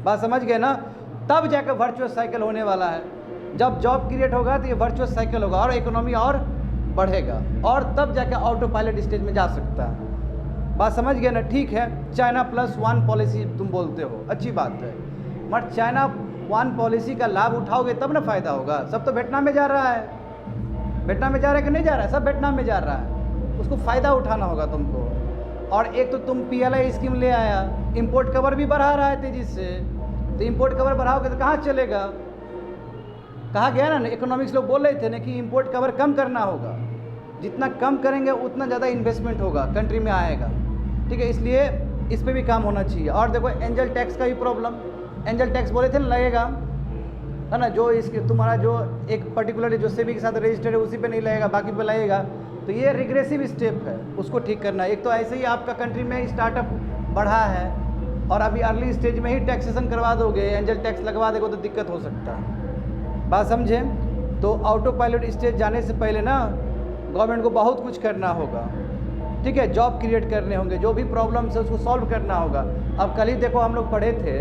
बात समझ गए ना? तब जाकर वर्चुअस साइकिल होने वाला है। जब जॉब क्रिएट होगा तो ये वर्चुअस साइकिल होगा और इकोनॉमी और बढ़ेगा, और तब जाकर ऑटो पायलट स्टेज में जा सकता है। बात समझ गए ना? ठीक है, चाइना +1 पॉलिसी तुम बोलते हो, अच्छी बात है, मगर चाइना 1 पॉलिसी का लाभ उठाओगे तब ना फ़ायदा होगा। सब तो वियतनाम में जा रहा है, वियतनाम में जा रहा है कि नहीं जा रहा है? सब वियतनाम में जा रहा है, उसको फ़ायदा उठाना होगा तुमको। और एक तो तुम PLI स्कीम ले आया, इंपोर्ट कवर भी बढ़ा रहा है तेज़ी से, तो इंपोर्ट कवर बढ़ाओगे तो कहाँ चलेगा? कहा गया ना, इकोनॉमिक्स लोग बोल रहे थे ना कि इंपोर्ट कवर कम करना होगा, जितना कम करेंगे उतना ज़्यादा इन्वेस्टमेंट होगा, कंट्री में आएगा, ठीक है, इसलिए इस पे भी काम होना चाहिए। और देखो एंजल टैक्स का भी प्रॉब्लम, एंजल टैक्स बोले थे ना लगेगा, है ना, जो इसके तुम्हारा जो एक पर्टिकुलर जो सेबी के साथ रजिस्टर्ड है उसी पे नहीं लगेगा, बाकी पे लगेगा, तो ये रिग्रेसिव स्टेप है, उसको ठीक करना है। एक तो ऐसे ही आपका कंट्री में स्टार्टअप बढ़ा है और अभी अर्ली स्टेज में ही टैक्सेशन करवा दोगे, एंजल टैक्स लगवा दोगे तो दिक्कत हो सकता है। बात समझें? तो ऑटो पायलट स्टेज जाने से पहले ना गवर्नमेंट को बहुत कुछ करना होगा, ठीक है, जॉब क्रिएट करने होंगे, जो भी प्रॉब्लम्स है उसको सॉल्व करना होगा। अब कल ही देखो हम लोग पढ़े थे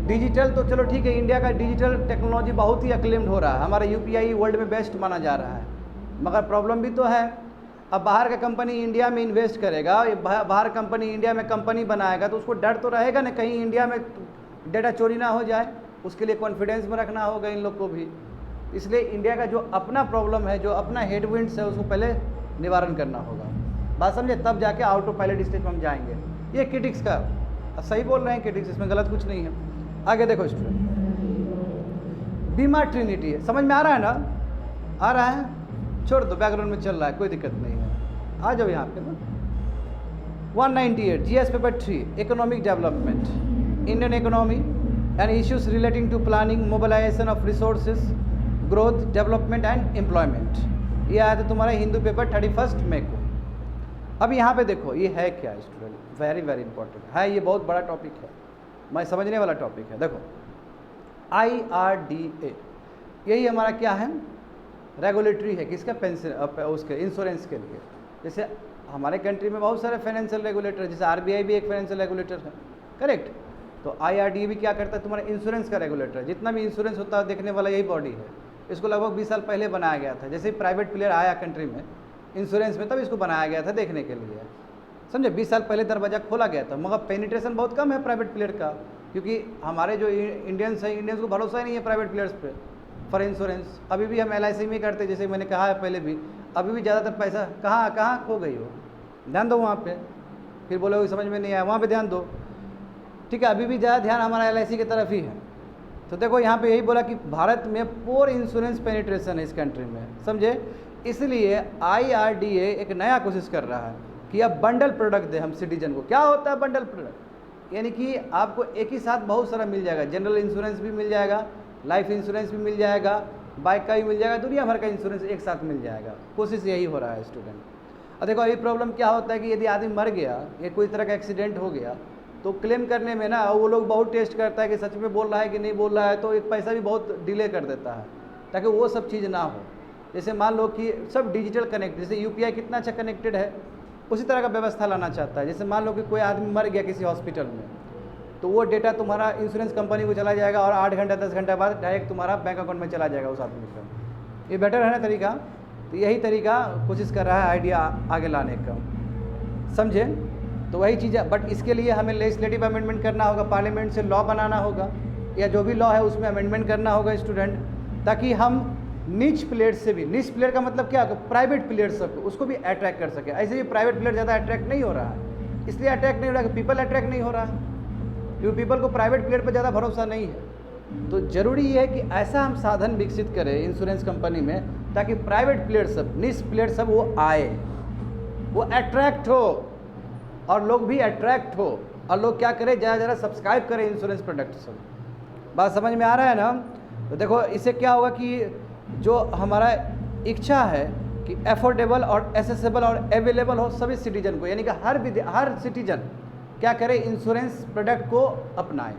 डिजिटल, तो चलो ठीक है, इंडिया का डिजिटल टेक्नोलॉजी बहुत ही अक्लेम्ड हो रहा है, हमारा UPI वर्ल्ड में बेस्ट माना जा रहा है, मगर प्रॉब्लम भी तो है। अब बाहर का कंपनी इंडिया में इन्वेस्ट करेगा, बाहर कंपनी इंडिया में कंपनी बनाएगा, तो उसको डर तो रहेगा ना कहीं इंडिया में डेटा चोरी ना हो जाए, उसके लिए कॉन्फिडेंस में रखना होगा इन लोग को भी। इसलिए इंडिया का जो अपना प्रॉब्लम है, जो अपना हेडविंड्स है, उसको पहले निवारण करना होगा। बात समझे? तब जाके ऑटो पायलट स्टेज में हम जाएंगे। ये किडिक्स का सही बोल रहे हैं, किडिक्स, इसमें गलत कुछ नहीं है। आगे देखो स्टूडेंट, बीमा ट्रिनिटी है, समझ में आ रहा है ना? आ रहा है, छोड़ दो, बैकग्राउंड में चल रहा है, कोई दिक्कत नहीं है, आ जाओ यहाँ पे ना। 198 GS paper 3 economic development, Indian economy and issues relating to planning, mobilisation of resources, growth, development and employment. ये आया था तुम्हारा हिंदू पेपर 31 मई को। अब यहाँ पे देखो ये है क्या स्टूडेंट, वेरी वेरी इंपॉर्टेंट है, ये बहुत बड़ा टॉपिक है, मैं समझने वाला टॉपिक है। देखो IRDA यही हमारा क्या है, रेगुलेटरी है, किसका? पेंशन, उसके इंश्योरेंस के लिए। जैसे हमारे कंट्री में बहुत सारे फाइनेंशियल रेगुलेटर है, जैसे RBI भी एक फाइनेंशियल रेगुलेटर है, करेक्ट? तो IRDA भी क्या करता है, तुम्हारा इंश्योरेंस का रेगुलेटर है। जितना भी इंश्योरेंस होता है देखने वाला यही बॉडी है। इसको लगभग 20 साल पहले बनाया गया था, जैसे ही प्राइवेट प्लेयर आया कंट्री में इंश्योरेंस में, तब इसको बनाया गया था देखने के लिए, समझे? 20 साल पहले दरवाज़ा खोला गया था, मगर पेनिट्रेशन बहुत कम है प्राइवेट प्लेयर का, क्योंकि हमारे जो इंडियंस हैं, इंडियंस को भरोसा ही नहीं है प्राइवेट प्लेयर्स पे फॉर इंश्योरेंस। अभी भी हम LIC में करते, जैसे मैंने कहा है पहले भी, अभी भी ज़्यादातर पैसा कहाँ खो गई हो, ध्यान दो वहाँ पे, फिर बोलोगे समझ में नहीं आया, वहाँ पे ध्यान दो, ठीक है? अभी भी ज़्यादा ध्यान हमारा LIC की तरफ ही है। तो देखो यहाँ पे यही बोला कि भारत में पोर इंश्योरेंस पेनिट्रेशन है इस कंट्री में, समझे? इसलिए IRDA एक नया कोशिश कर रहा है, कि अब बंडल प्रोडक्ट दे हम सिटीजन को। क्या होता है बंडल प्रोडक्ट? यानी कि आपको एक ही साथ बहुत सारा मिल जाएगा, जनरल इंश्योरेंस भी मिल जाएगा, लाइफ इंश्योरेंस भी मिल जाएगा, बाइक का भी मिल जाएगा, दुनिया भर का इंश्योरेंस एक साथ मिल जाएगा। कोशिश यही हो रहा है स्टूडेंट। अब देखो अभी प्रॉब्लम क्या होता है कि यदि आदमी मर गया या कोई तरह का एक्सीडेंट हो गया तो क्लेम करने में ना वो लोग बहुत टेस्ट करता है कि सच में बोल रहा है कि नहीं बोल रहा है, तो एक पैसा भी बहुत डिले कर देता है ताकि वो सब चीज़ ना हो। जैसे मान लो कि सब डिजिटल कनेक्ट, जैसे यूपीआई कितना अच्छा कनेक्टेड है, उसी तरह का व्यवस्था लाना चाहता है। जैसे मान लो कि कोई आदमी मर गया किसी हॉस्पिटल में, तो वो डेटा तुम्हारा इंश्योरेंस कंपनी को चला जाएगा और 8 घंटा 10 घंटा बाद डायरेक्ट तुम्हारा बैंक अकाउंट में चला जाएगा उस आदमी का। ये बेटर है ना तरीका? तो यही तरीका कोशिश कर रहा है आइडिया आगे लाने का, समझे? तो वही चीज़ है, बट इसके लिए हमें लेजिस्लेटिव अमेंडमेंट करना होगा, पार्लियामेंट से लॉ बनाना होगा, या जो भी लॉ है उसमें अमेंडमेंट करना होगा स्टूडेंट, ताकि हम नीच प्लेयर से भी, नीच प्लेयर का मतलब क्या है, प्राइवेट प्लेयर सबको उसको भी अट्रैक्ट कर सके। ऐसे भी प्राइवेट प्लेयर ज़्यादा अट्रैक्ट नहीं हो रहा है, इसलिए अट्रैक्ट नहीं हो रहा है कि पीपल अट्रैक्ट नहीं हो रहा है, क्योंकि पीपल को प्राइवेट प्लेयर पर ज़्यादा भरोसा नहीं है। तो ज़रूरी ये है कि ऐसा हम साधन विकसित करें इंश्योरेंस कंपनी में ताकि प्राइवेट प्लेयर सब, नीच प्लेयर सब वो आए, वो अट्रैक्ट हो और लोग भी अट्रैक्ट हो, और लोग क्या करें, ज़्यादा ज़्यादा सब्सक्राइब करें इंश्योरेंस प्रोडक्ट सब। बात समझ में आ रहा है ना? तो देखो इससे क्या होगा कि जो हमारा इच्छा है कि अफोर्डेबल और एसेसेबल और अवेलेबल हो सभी सिटीजन को, यानी कि हर सिटीजन क्या करे, इंश्योरेंस प्रोडक्ट को अपनाए।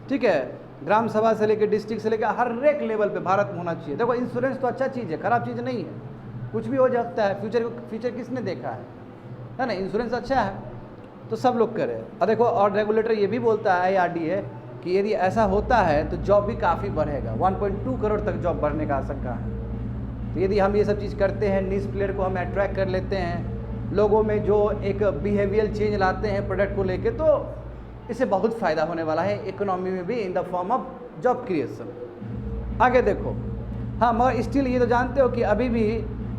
ठीक है, ग्राम सभा से लेकर डिस्ट्रिक्ट से लेकर हर एक लेवल पे भारत में होना चाहिए। देखो इंश्योरेंस तो अच्छा चीज़ है, ख़राब चीज़ नहीं है, कुछ भी हो जाता है, फ्यूचर किसने देखा है ना? इंश्योरेंस अच्छा है तो सब लोग करें। और देखो और रेगुलेटर ये भी बोलता है, IRDA, कि यदि ऐसा होता है तो जॉब भी काफ़ी बढ़ेगा, 1.2 करोड़ तक जॉब बढ़ने का आशंका है। तो यदि हम ये सब चीज़ करते हैं, नीच प्लेयर को हम अट्रैक्ट कर लेते हैं, लोगों में जो एक बिहेवियल चेंज लाते हैं प्रोडक्ट को लेके, तो इससे बहुत फ़ायदा होने वाला है इकोनॉमी में भी, in the form of job creation. आगे देखो, हाँ मगर स्टिल ये तो जानते हो कि अभी भी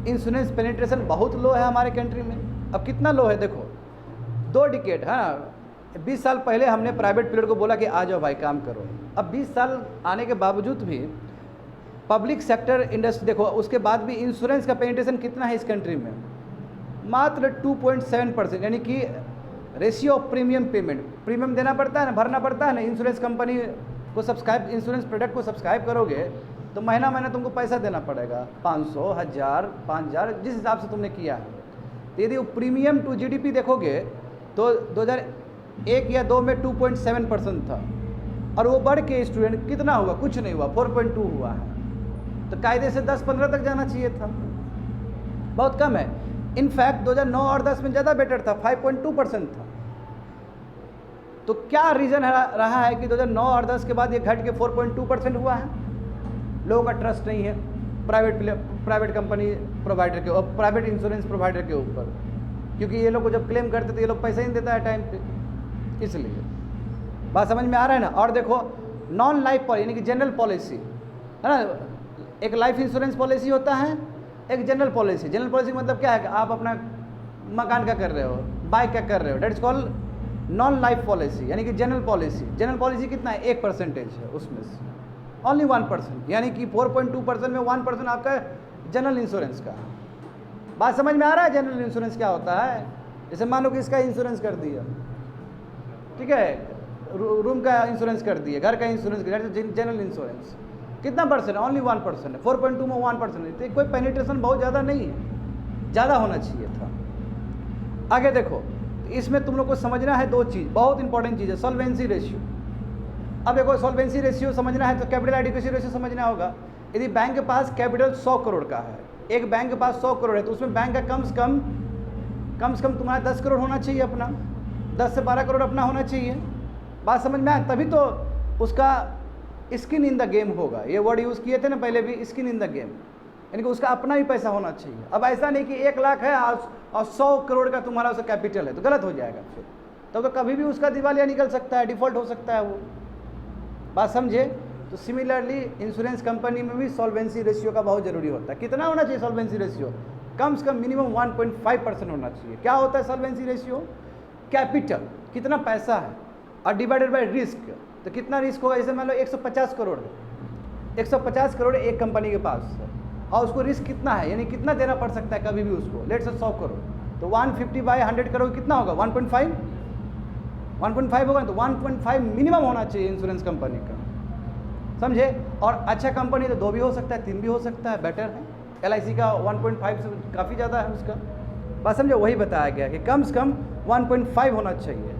इंश्योरेंस पेनिट्रेशन बहुत लो है हमारे कंट्री में। अब कितना लो है देखो, 2 डिकेड है ना, 20 साल पहले हमने प्राइवेट प्लेयर को बोला कि आ जाओ भाई काम करो। अब 20 साल आने के बावजूद भी पब्लिक सेक्टर इंडस्ट्री देखो, उसके बाद भी इंश्योरेंस का पेनिट्रेशन कितना है इस कंट्री में, मात्र 2.7%, यानी कि ratio of premium payment, premium देना पड़ता है ना, भरना पड़ता है ना, इंश्योरेंस कंपनी को सब्सक्राइब, इंश्योरेंस प्रोडक्ट को सब्सक्राइब करोगे तो महीना महीना तुमको पैसा देना पड़ेगा, 500, 1000, 5000, जिस हिसाब से तुमने किया है। तो यदि वो प्रीमियम टू GDP देखोगे तो 2001 या 2 में 2.7% था, और वो बढ़ के स्टूडेंट कितना हुआ, कुछ नहीं हुआ, 4.2 हुआ है। तो कायदे से 10-15 तक जाना चाहिए था, बहुत कम है। इनफैक्ट 2009 और 10 में ज़्यादा बेटर था, 5.2% था। तो क्या रीज़न रहा है कि 2009 और 10 के बाद ये घट के 4.2% हुआ है? लोगों का ट्रस्ट नहीं है प्राइवेट कंपनी प्रोवाइडर के और प्राइवेट इंश्योरेंस प्रोवाइडर के ऊपर, क्योंकि ये लोग को जब क्लेम करते तो ये लोग पैसा ही नहीं देता है टाइम पे, इसलिए। बात समझ में आ रहा है ना? और देखो नॉन लाइफ पॉलिसी यानी कि जनरल पॉलिसी है ना, एक लाइफ इंश्योरेंस पॉलिसी होता है, एक जनरल पॉलिसी। जनरल पॉलिसी मतलब क्या है कि आप अपना मकान का कर रहे हो, बाइक का कर रहे हो, that is called non life policy, यानी कि जनरल पॉलिसी। जनरल पॉलिसी कितना है, 1% है उसमें से, ओनली 1%, यानी कि 4.2% में 1% आपका जनरल इंश्योरेंस का। बात समझ में आ रहा है जनरल इंश्योरेंस क्या होता है? जैसे मान लो कि इसका इंश्योरेंस कर दिया, ठीक है, रूम का इंश्योरेंस कर दिया, घर का इंश्योरेंस कर दिया, जनरल इंश्योरेंस कितना परसेंट? ओनली 1% है, 4.2 में 1% है, तो कोई पेनिट्रेशन बहुत ज़्यादा नहीं है, ज़्यादा होना चाहिए था। आगे देखो, इसमें तुम लोग को समझना है 2 चीज़, बहुत इंपॉर्टेंट चीज़ है, सॉल्वेंसी रेशियो। अब देखो सॉल्वेंसी रेशियो समझना है तो कैपिटल एडिक्वेसी रेशियो समझना होगा। यदि बैंक के पास कैपिटल 100 करोड़ का है, एक बैंक के पास 100 करोड़ है, तो उसमें बैंक का कम से कम तुम्हारा 10 करोड़ होना चाहिए अपना, 10 से 12 करोड़ अपना होना चाहिए। बात समझ में आए? तभी तो उसका स्किन इन द गेम होगा, ये वर्ड यूज़ किए थे ना पहले भी, स्किन इन द गेम, यानी कि उसका अपना भी पैसा होना चाहिए। अब ऐसा नहीं कि 1 लाख है और 100 करोड़ का तुम्हारा उसका कैपिटल है, तो गलत हो जाएगा फिर, तब तो कभी भी उसका दिवालिया निकल सकता है, डिफ़ॉल्ट हो सकता है वो। बात समझे? तो सिमिलरली इंश्योरेंस कंपनी में भी सॉल्वेंसी रेशियो का बहुत ज़रूरी होता है। कितना होना चाहिए सॉल्वेंसी रेशियो? कम से कम मिनिमम 1.5% होना चाहिए। क्या होता है सॉल्वेंसी रेशियो? कैपिटल कितना पैसा है और डिवाइडेड बाय रिस्क, तो कितना रिस्क होगा? जैसे मान लो 150 करोड़ है, 150 करोड़ एक कंपनी के पास है और उसको रिस्क कितना है, यानी कितना देना पड़ सकता है कभी भी उसको, लेट्स से 100 करोड़, तो 150/100 करोगे कितना होगा? 1.5 होगा ना, तो 1.5 मिनिमम होना चाहिए इंश्योरेंस कंपनी का, समझे। और अच्छा कंपनी तो 2 भी हो सकता है, 3 भी हो सकता है, बेटर है। LIC का 1.5 से काफ़ी ज़्यादा है उसका, बात समझे। वही बताया गया कि कम से कम 1.5 होना चाहिए।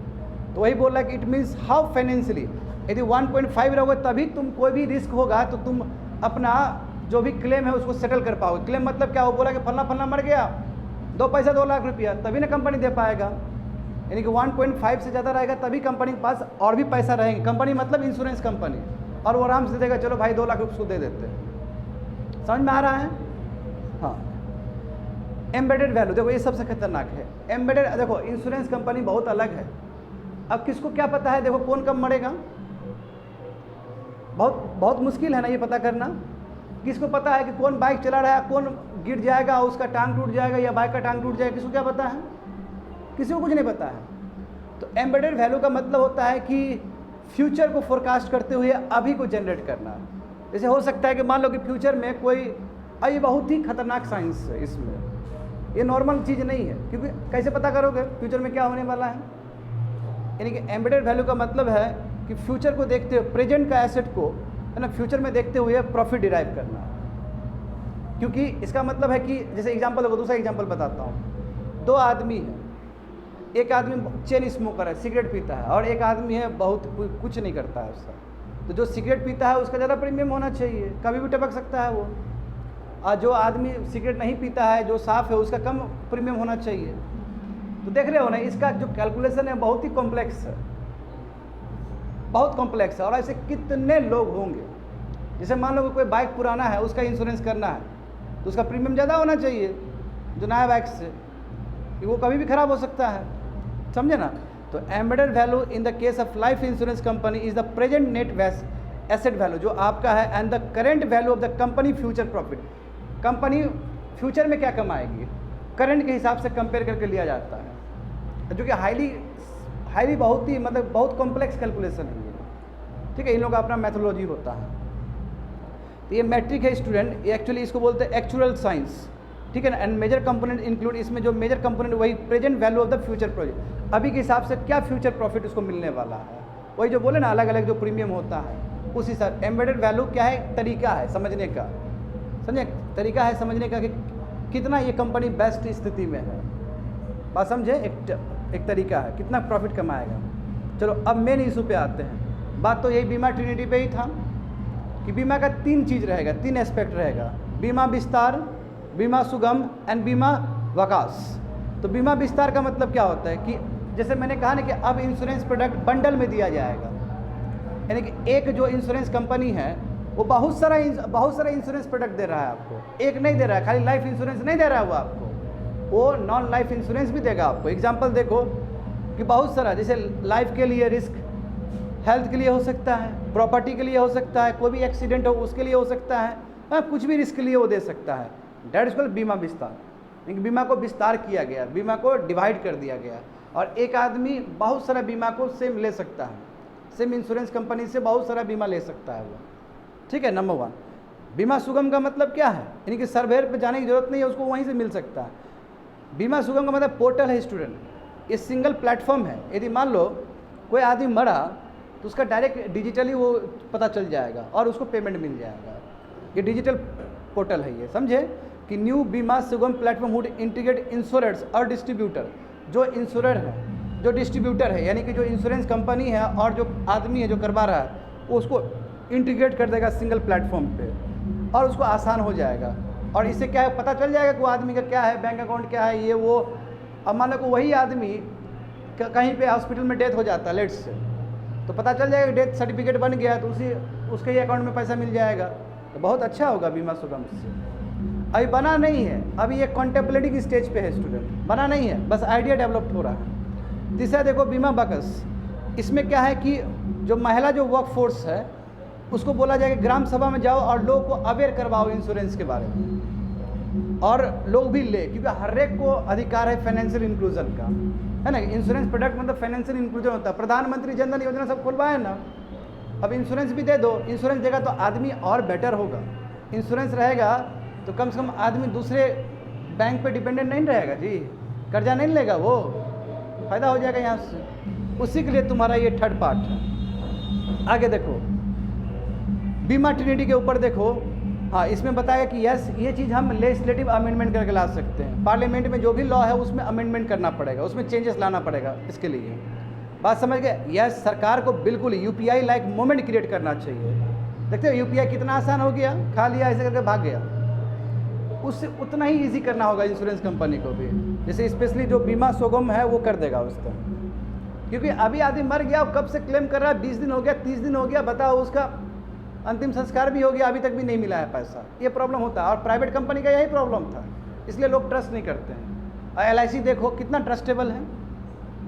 तो वही बोल रहा है कि इट मीन्स हाउ फाइनेंशियली, यदि 1.5 रहोगे तभी तुम कोई भी रिस्क होगा तो तुम अपना जो भी क्लेम है उसको सेटल कर पाओगे। क्लेम मतलब क्या? वो बोला कि फलना मर गया, 2 पैसा 2 लाख रुपया, तभी ना कंपनी दे पाएगा। यानी कि 1.5 से ज़्यादा रहेगा तभी कंपनी के पास और भी पैसा रहेंगे। कंपनी मतलब इंश्योरेंस कंपनी, और वो आराम से देगा, चलो भाई 2 लाख रुपये उसको दे देते हैं। समझ में आ रहा है? हाँ। एम्बेडेड वैल्यू, देखो ये सबसे खतरनाक है। एम्बेडेड, देखो इंश्योरेंस कंपनी बहुत अलग है। अब किसको क्या पता है, देखो कौन कब मरेगा, बहुत मुश्किल है ना ये पता करना। किसको पता है कि कौन बाइक चला रहा है, कौन गिर जाएगा, उसका टांग टूट जाएगा या बाइक का टांग टूट जाएगा, किसको क्या पता है? किसी को कुछ नहीं पता है। तो एम्बेडेड वैल्यू का मतलब होता है कि फ्यूचर को फोरकास्ट करते हुए अभी को जनरेट करना। जैसे हो सकता है कि मान लो कि फ्यूचर में कोई, ये बहुत ही खतरनाक साइंस है इसमें, ये नॉर्मल चीज़ नहीं है, क्योंकि कैसे पता करोगे फ्यूचर में क्या होने वाला है। यानी कि एम्बेडेड वैल्यू का मतलब है कि फ्यूचर को देखते हुए, प्रेजेंट का एसेट को है ना फ्यूचर में देखते हुए प्रॉफिट डिराइव करना। क्योंकि इसका मतलब है कि जैसे एग्जांपल देखो, दूसरा एग्जांपल बताता हूँ। 2 आदमी हैं, एक आदमी चेन स्मोकर है, सिगरेट पीता है, और एक आदमी है बहुत कुछ नहीं करता है उसका। तो जो सिगरेट पीता है उसका ज़्यादा प्रीमियम होना चाहिए, कभी भी टपक सकता है वो। और जो आदमी सिगरेट नहीं पीता है, जो साफ़ है, उसका कम प्रीमियम होना चाहिए। तो देख रहे हो ना, इसका जो कैलकुलेशन है बहुत ही कॉम्प्लेक्स है, बहुत कॉम्प्लेक्स है। और ऐसे कितने लोग होंगे। जैसे मान लो कि कोई बाइक पुराना है, उसका इंश्योरेंस करना है, तो उसका प्रीमियम ज़्यादा होना चाहिए जो नया बाइक से, कि वो कभी भी ख़राब हो सकता है, समझे ना। तो embedded value in the case of life insurance company is the present net asset value जो आपका है, and the current value of the company future profit. Company future में क्या कमाएगी, करंट के हिसाब से कंपेयर करके लिया जाता है, जो कि हाईली बहुत ही मतलब बहुत कॉम्प्लेक्स कैलकुलेशन है ये, ठीक है। इन लोगों का अपना मैथोलॉजी होता है। तो ये मैट्रिक है स्टूडेंट, ये एक्चुअली इसको बोलते हैं एक्चुअल साइंस, ठीक है ना। एंड मेजर कंपोनेंट इंक्लूड, इसमें जो मेजर कंपोनेंट वही present value of the future project, अभी के हिसाब से क्या फ्यूचर प्रॉफिट उसको मिलने वाला है, वही जो बोले ना अलग अलग जो प्रीमियम होता है उस हिसाब। एम्बेडेड वैल्यू क्या है, तरीका है समझने का, समझे, तरीका है समझने का कि कितना ये कंपनी बेस्ट स्थिति में है, बात समझे। एक तरीका है कितना प्रॉफिट कमाएगा। चलो अब मेन इशू पे आते हैं। बात तो यही बीमा ट्रिनिटी पे ही था कि बीमा का 3 चीज़ रहेगा, 3 एस्पेक्ट रहेगा, बीमा विस्तार, बीमा सुगम एंड बीमा वकास। तो बीमा विस्तार का मतलब क्या होता है कि जैसे मैंने कहा ना कि अब इंश्योरेंस प्रोडक्ट बंडल में दिया जाएगा, यानी कि एक जो इंश्योरेंस कंपनी है वो बहुत सारा इंश्योरेंस प्रोडक्ट दे रहा है आपको, एक नहीं दे रहा है, खाली लाइफ इंश्योरेंस नहीं दे रहा है वो आपको, वो नॉन लाइफ इंश्योरेंस भी देगा आपको। एग्जांपल देखो कि बहुत सारा, जैसे लाइफ के लिए रिस्क, हेल्थ के लिए हो सकता है, प्रॉपर्टी के लिए हो सकता है, कोई भी एक्सीडेंट हो उसके लिए हो सकता है, कुछ भी रिस्क के लिए वो दे सकता है। डेट इज कॉल्ड बीमा विस्तार, यानी बीमा को विस्तार किया गया, बीमा को डिवाइड कर दिया गया, और एक आदमी बहुत सारा बीमा को सेम ले सकता है, सेम इंश्योरेंस कंपनी से बहुत सारा बीमा ले सकता है वो, ठीक है। नंबर 1। बीमा सुगम का मतलब क्या है, यानी कि सर्वेयर पे जाने की जरूरत नहीं है, उसको वहीं से मिल सकता है। बीमा सुगम का मतलब पोर्टल है स्टूडेंट, ये सिंगल प्लेटफॉर्म है। यदि मान लो कोई आदमी मरा तो उसका डायरेक्ट डिजिटली वो पता चल जाएगा और उसको पेमेंट मिल जाएगा। ये डिजिटल पोर्टल है ये, समझे कि न्यू बीमा सुगम प्लेटफॉर्म वुड इंटीग्रेट इंश्योरेंस और डिस्ट्रीब्यूटर, जो इंश्योरर है, जो डिस्ट्रीब्यूटर है, यानी कि जो इंश्योरेंस कंपनी है और जो आदमी है जो करवा रहा है वो उसको इंटीग्रेट कर देगा सिंगल प्लेटफॉर्म पे, और उसको आसान हो जाएगा। और इससे क्या है, पता चल जाएगा कि वो आदमी का क्या है, बैंक अकाउंट क्या है, ये वो। अब मान लो कि वही आदमी कहीं पे हॉस्पिटल में डेथ हो जाता है लेट्स से, तो पता चल जाएगा डेथ सर्टिफिकेट बन गया तो उसके ही अकाउंट में पैसा मिल जाएगा, तो बहुत अच्छा होगा बीमा सुगम से। अभी बना नहीं है, अभी ये कॉन्टेम्पलेटिंग स्टेज पे है स्टूडेंट, बना नहीं है, बस आइडिया डेवलप हो रहा है। तीसरा देखो बीमा बकस, इसमें क्या है कि जो महिला जो वर्क फोर्स है उसको बोला जाएगा ग्राम सभा में जाओ और लोगों को अवेयर करवाओ इंश्योरेंस के बारे में, और लोग भी ले, क्योंकि हर एक को अधिकार है फाइनेंशियल इंक्लूजन का, है ना। इंश्योरेंस प्रोडक्ट मतलब फाइनेंशियल इंक्लूजन होता है। प्रधानमंत्री जन धन योजना सब खुलवाए ना, अब इंश्योरेंस भी दे दो। इंश्योरेंस देगा तो आदमी और बेटर होगा, इंश्योरेंस रहेगा तो कम से कम आदमी दूसरे बैंक पे डिपेंडेंट नहीं रहेगा जी, कर्जा नहीं लेगा, वो फ़ायदा हो जाएगा यहाँ से। उसी के लिए तुम्हारा ये थर्ड पार्ट है। आगे देखो बीमा ट्रिनिटी के ऊपर देखो, हाँ इसमें बताया कि यस ये चीज़ हम लेजिस्लेटिव अमेंडमेंट करके ला सकते हैं। पार्लियामेंट में जो भी लॉ है उसमें अमेंडमेंट करना पड़ेगा, उसमें चेंजेस लाना पड़ेगा। इसके लिए बात समझ गए? यस सरकार को बिल्कुल यूपीआई लाइक मोमेंट क्रिएट करना चाहिए। देखते हो यूपीआई कितना आसान हो गया, खा लिया ऐसे करके भाग गया। उससे उतना ही इजी करना होगा इंश्योरेंस कंपनी को भी, जैसे स्पेशली जो बीमा सुगम है वो कर देगा उसका। क्योंकि अभी आदमी मर गया, कब से क्लेम कर रहा है, 20 दिन हो गया, 30 दिन हो गया, बताओ उसका अंतिम संस्कार भी हो गया, अभी तक भी नहीं मिला है पैसा। ये प्रॉब्लम होता है और प्राइवेट कंपनी का यही प्रॉब्लम था, इसलिए लोग ट्रस्ट नहीं करते हैं। और LIC देखो कितना ट्रस्टेबल है।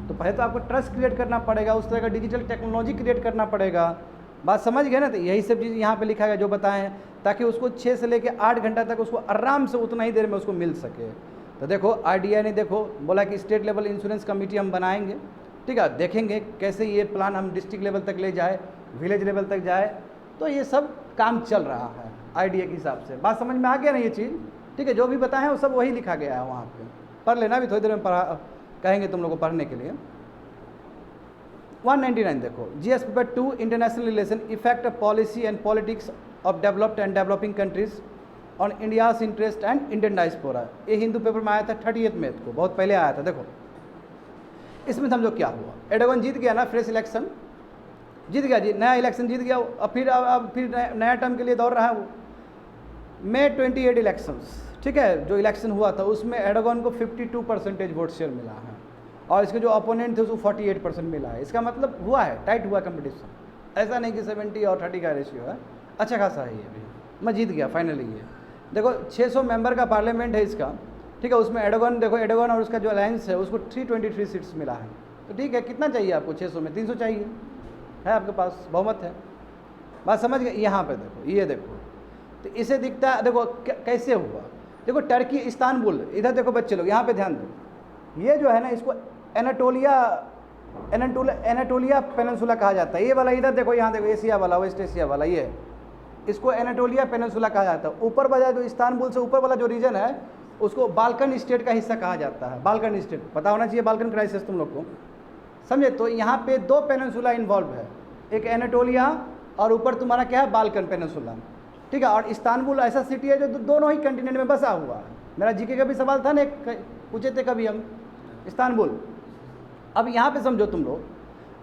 तो पहले तो आपको ट्रस्ट क्रिएट करना पड़ेगा, उस तरह का डिजिटल टेक्नोलॉजी क्रिएट करना पड़ेगा। बात समझ गए ना? तो यही सब चीज़ यहाँ पे लिखा गया जो बताएं हैं, ताकि उसको 6 से लेकर 8 घंटा तक उसको आराम से उतना ही देर में उसको मिल सके। तो देखो RDI ने देखो बोला कि स्टेट लेवल इंश्योरेंस कमेटी हम बनाएंगे, ठीक है, देखेंगे कैसे ये प्लान हम डिस्ट्रिक्ट लेवल तक ले जाए, विलेज लेवल तक जाए। तो ये सब काम चल रहा है IDA के हिसाब से। बात समझ में आ गया ना ये चीज़? ठीक है, जो भी बताएं वो सब वही लिखा गया है वहाँ पे, पढ़ लेना। भी थोड़ी देर में कहेंगे तुम लोग को पढ़ने के लिए। 199 देखो GS paper 2 international relation effect of policy and politics of developed and developing countries on India's interest and Indian diaspora. ये हिंदू पेपर में आया था 30 मई को, बहुत पहले आया था। देखो इसमें समझो क्या हुआ, एर्डोगन जीत गया ना, फ्रेश इलेक्शन जीत गया जी, नया इलेक्शन जीत गया। अब फिर नया टर्म के लिए दौड़ रहा है वो। May 28 इलेक्शंस, ठीक है, जो इलेक्शन हुआ था उसमें एर्डोगन को 52% वोट शेयर मिला है और इसके जो अपोनेंट थे उसको 48% मिला है। इसका मतलब हुआ है, टाइट हुआ कंपटीशन, ऐसा नहीं कि 70 और 30 का रेशियो है, अच्छा खासा है। ये भी मैं जीत गया फाइनली। ये देखो 600 मेंबर का पार्लियामेंट है इसका, ठीक है, उसमें एर्डोगन देखो, एर्डोगन और उसका जो अलायंस है उसको 323 सीट्स मिला है। तो ठीक है, कितना चाहिए आपको? 600 में 300 चाहिए, है आपके पास, बहुमत है। बात समझ गए? यहाँ पे देखो, ये देखो, तो इसे दिखता है, देखो कैसे हुआ। देखो टर्की इस्तानबुल, इधर देखो बच्चे लोग, यहाँ पे ध्यान दो। ये जो है ना इसको एनाटोलिया पेनिनसुला कहा जाता है। ये वाला इधर देखो, यहाँ देखो, एशिया वाला, वेस्ट एशिया वाला, ये इसको एनाटोलिया पेनिनसुला कहा जाता है। ऊपर वाला जो इस्तानबुल से ऊपर वाला जो रीजन है उसको बाल्कन स्टेट का हिस्सा कहा जाता है। बाल्कन स्टेट पता होना चाहिए, बाल्कन क्राइसिस तुम लोग को, समझे? तो यहाँ पे 2 पेनिनसुला इन्वॉल्व है, एक एनाटोलिया और ऊपर तुम्हारा क्या है, बाल्कन पेनिनसुला, ठीक है। और इस्तानबुल ऐसा सिटी है जो दोनों ही कंटिनेंट में बसा हुआ है। मेरा जीके का भी सवाल था ना, पूछे थे कभी हम, इस्तानबुल। अब यहाँ पे समझो तुम लोग,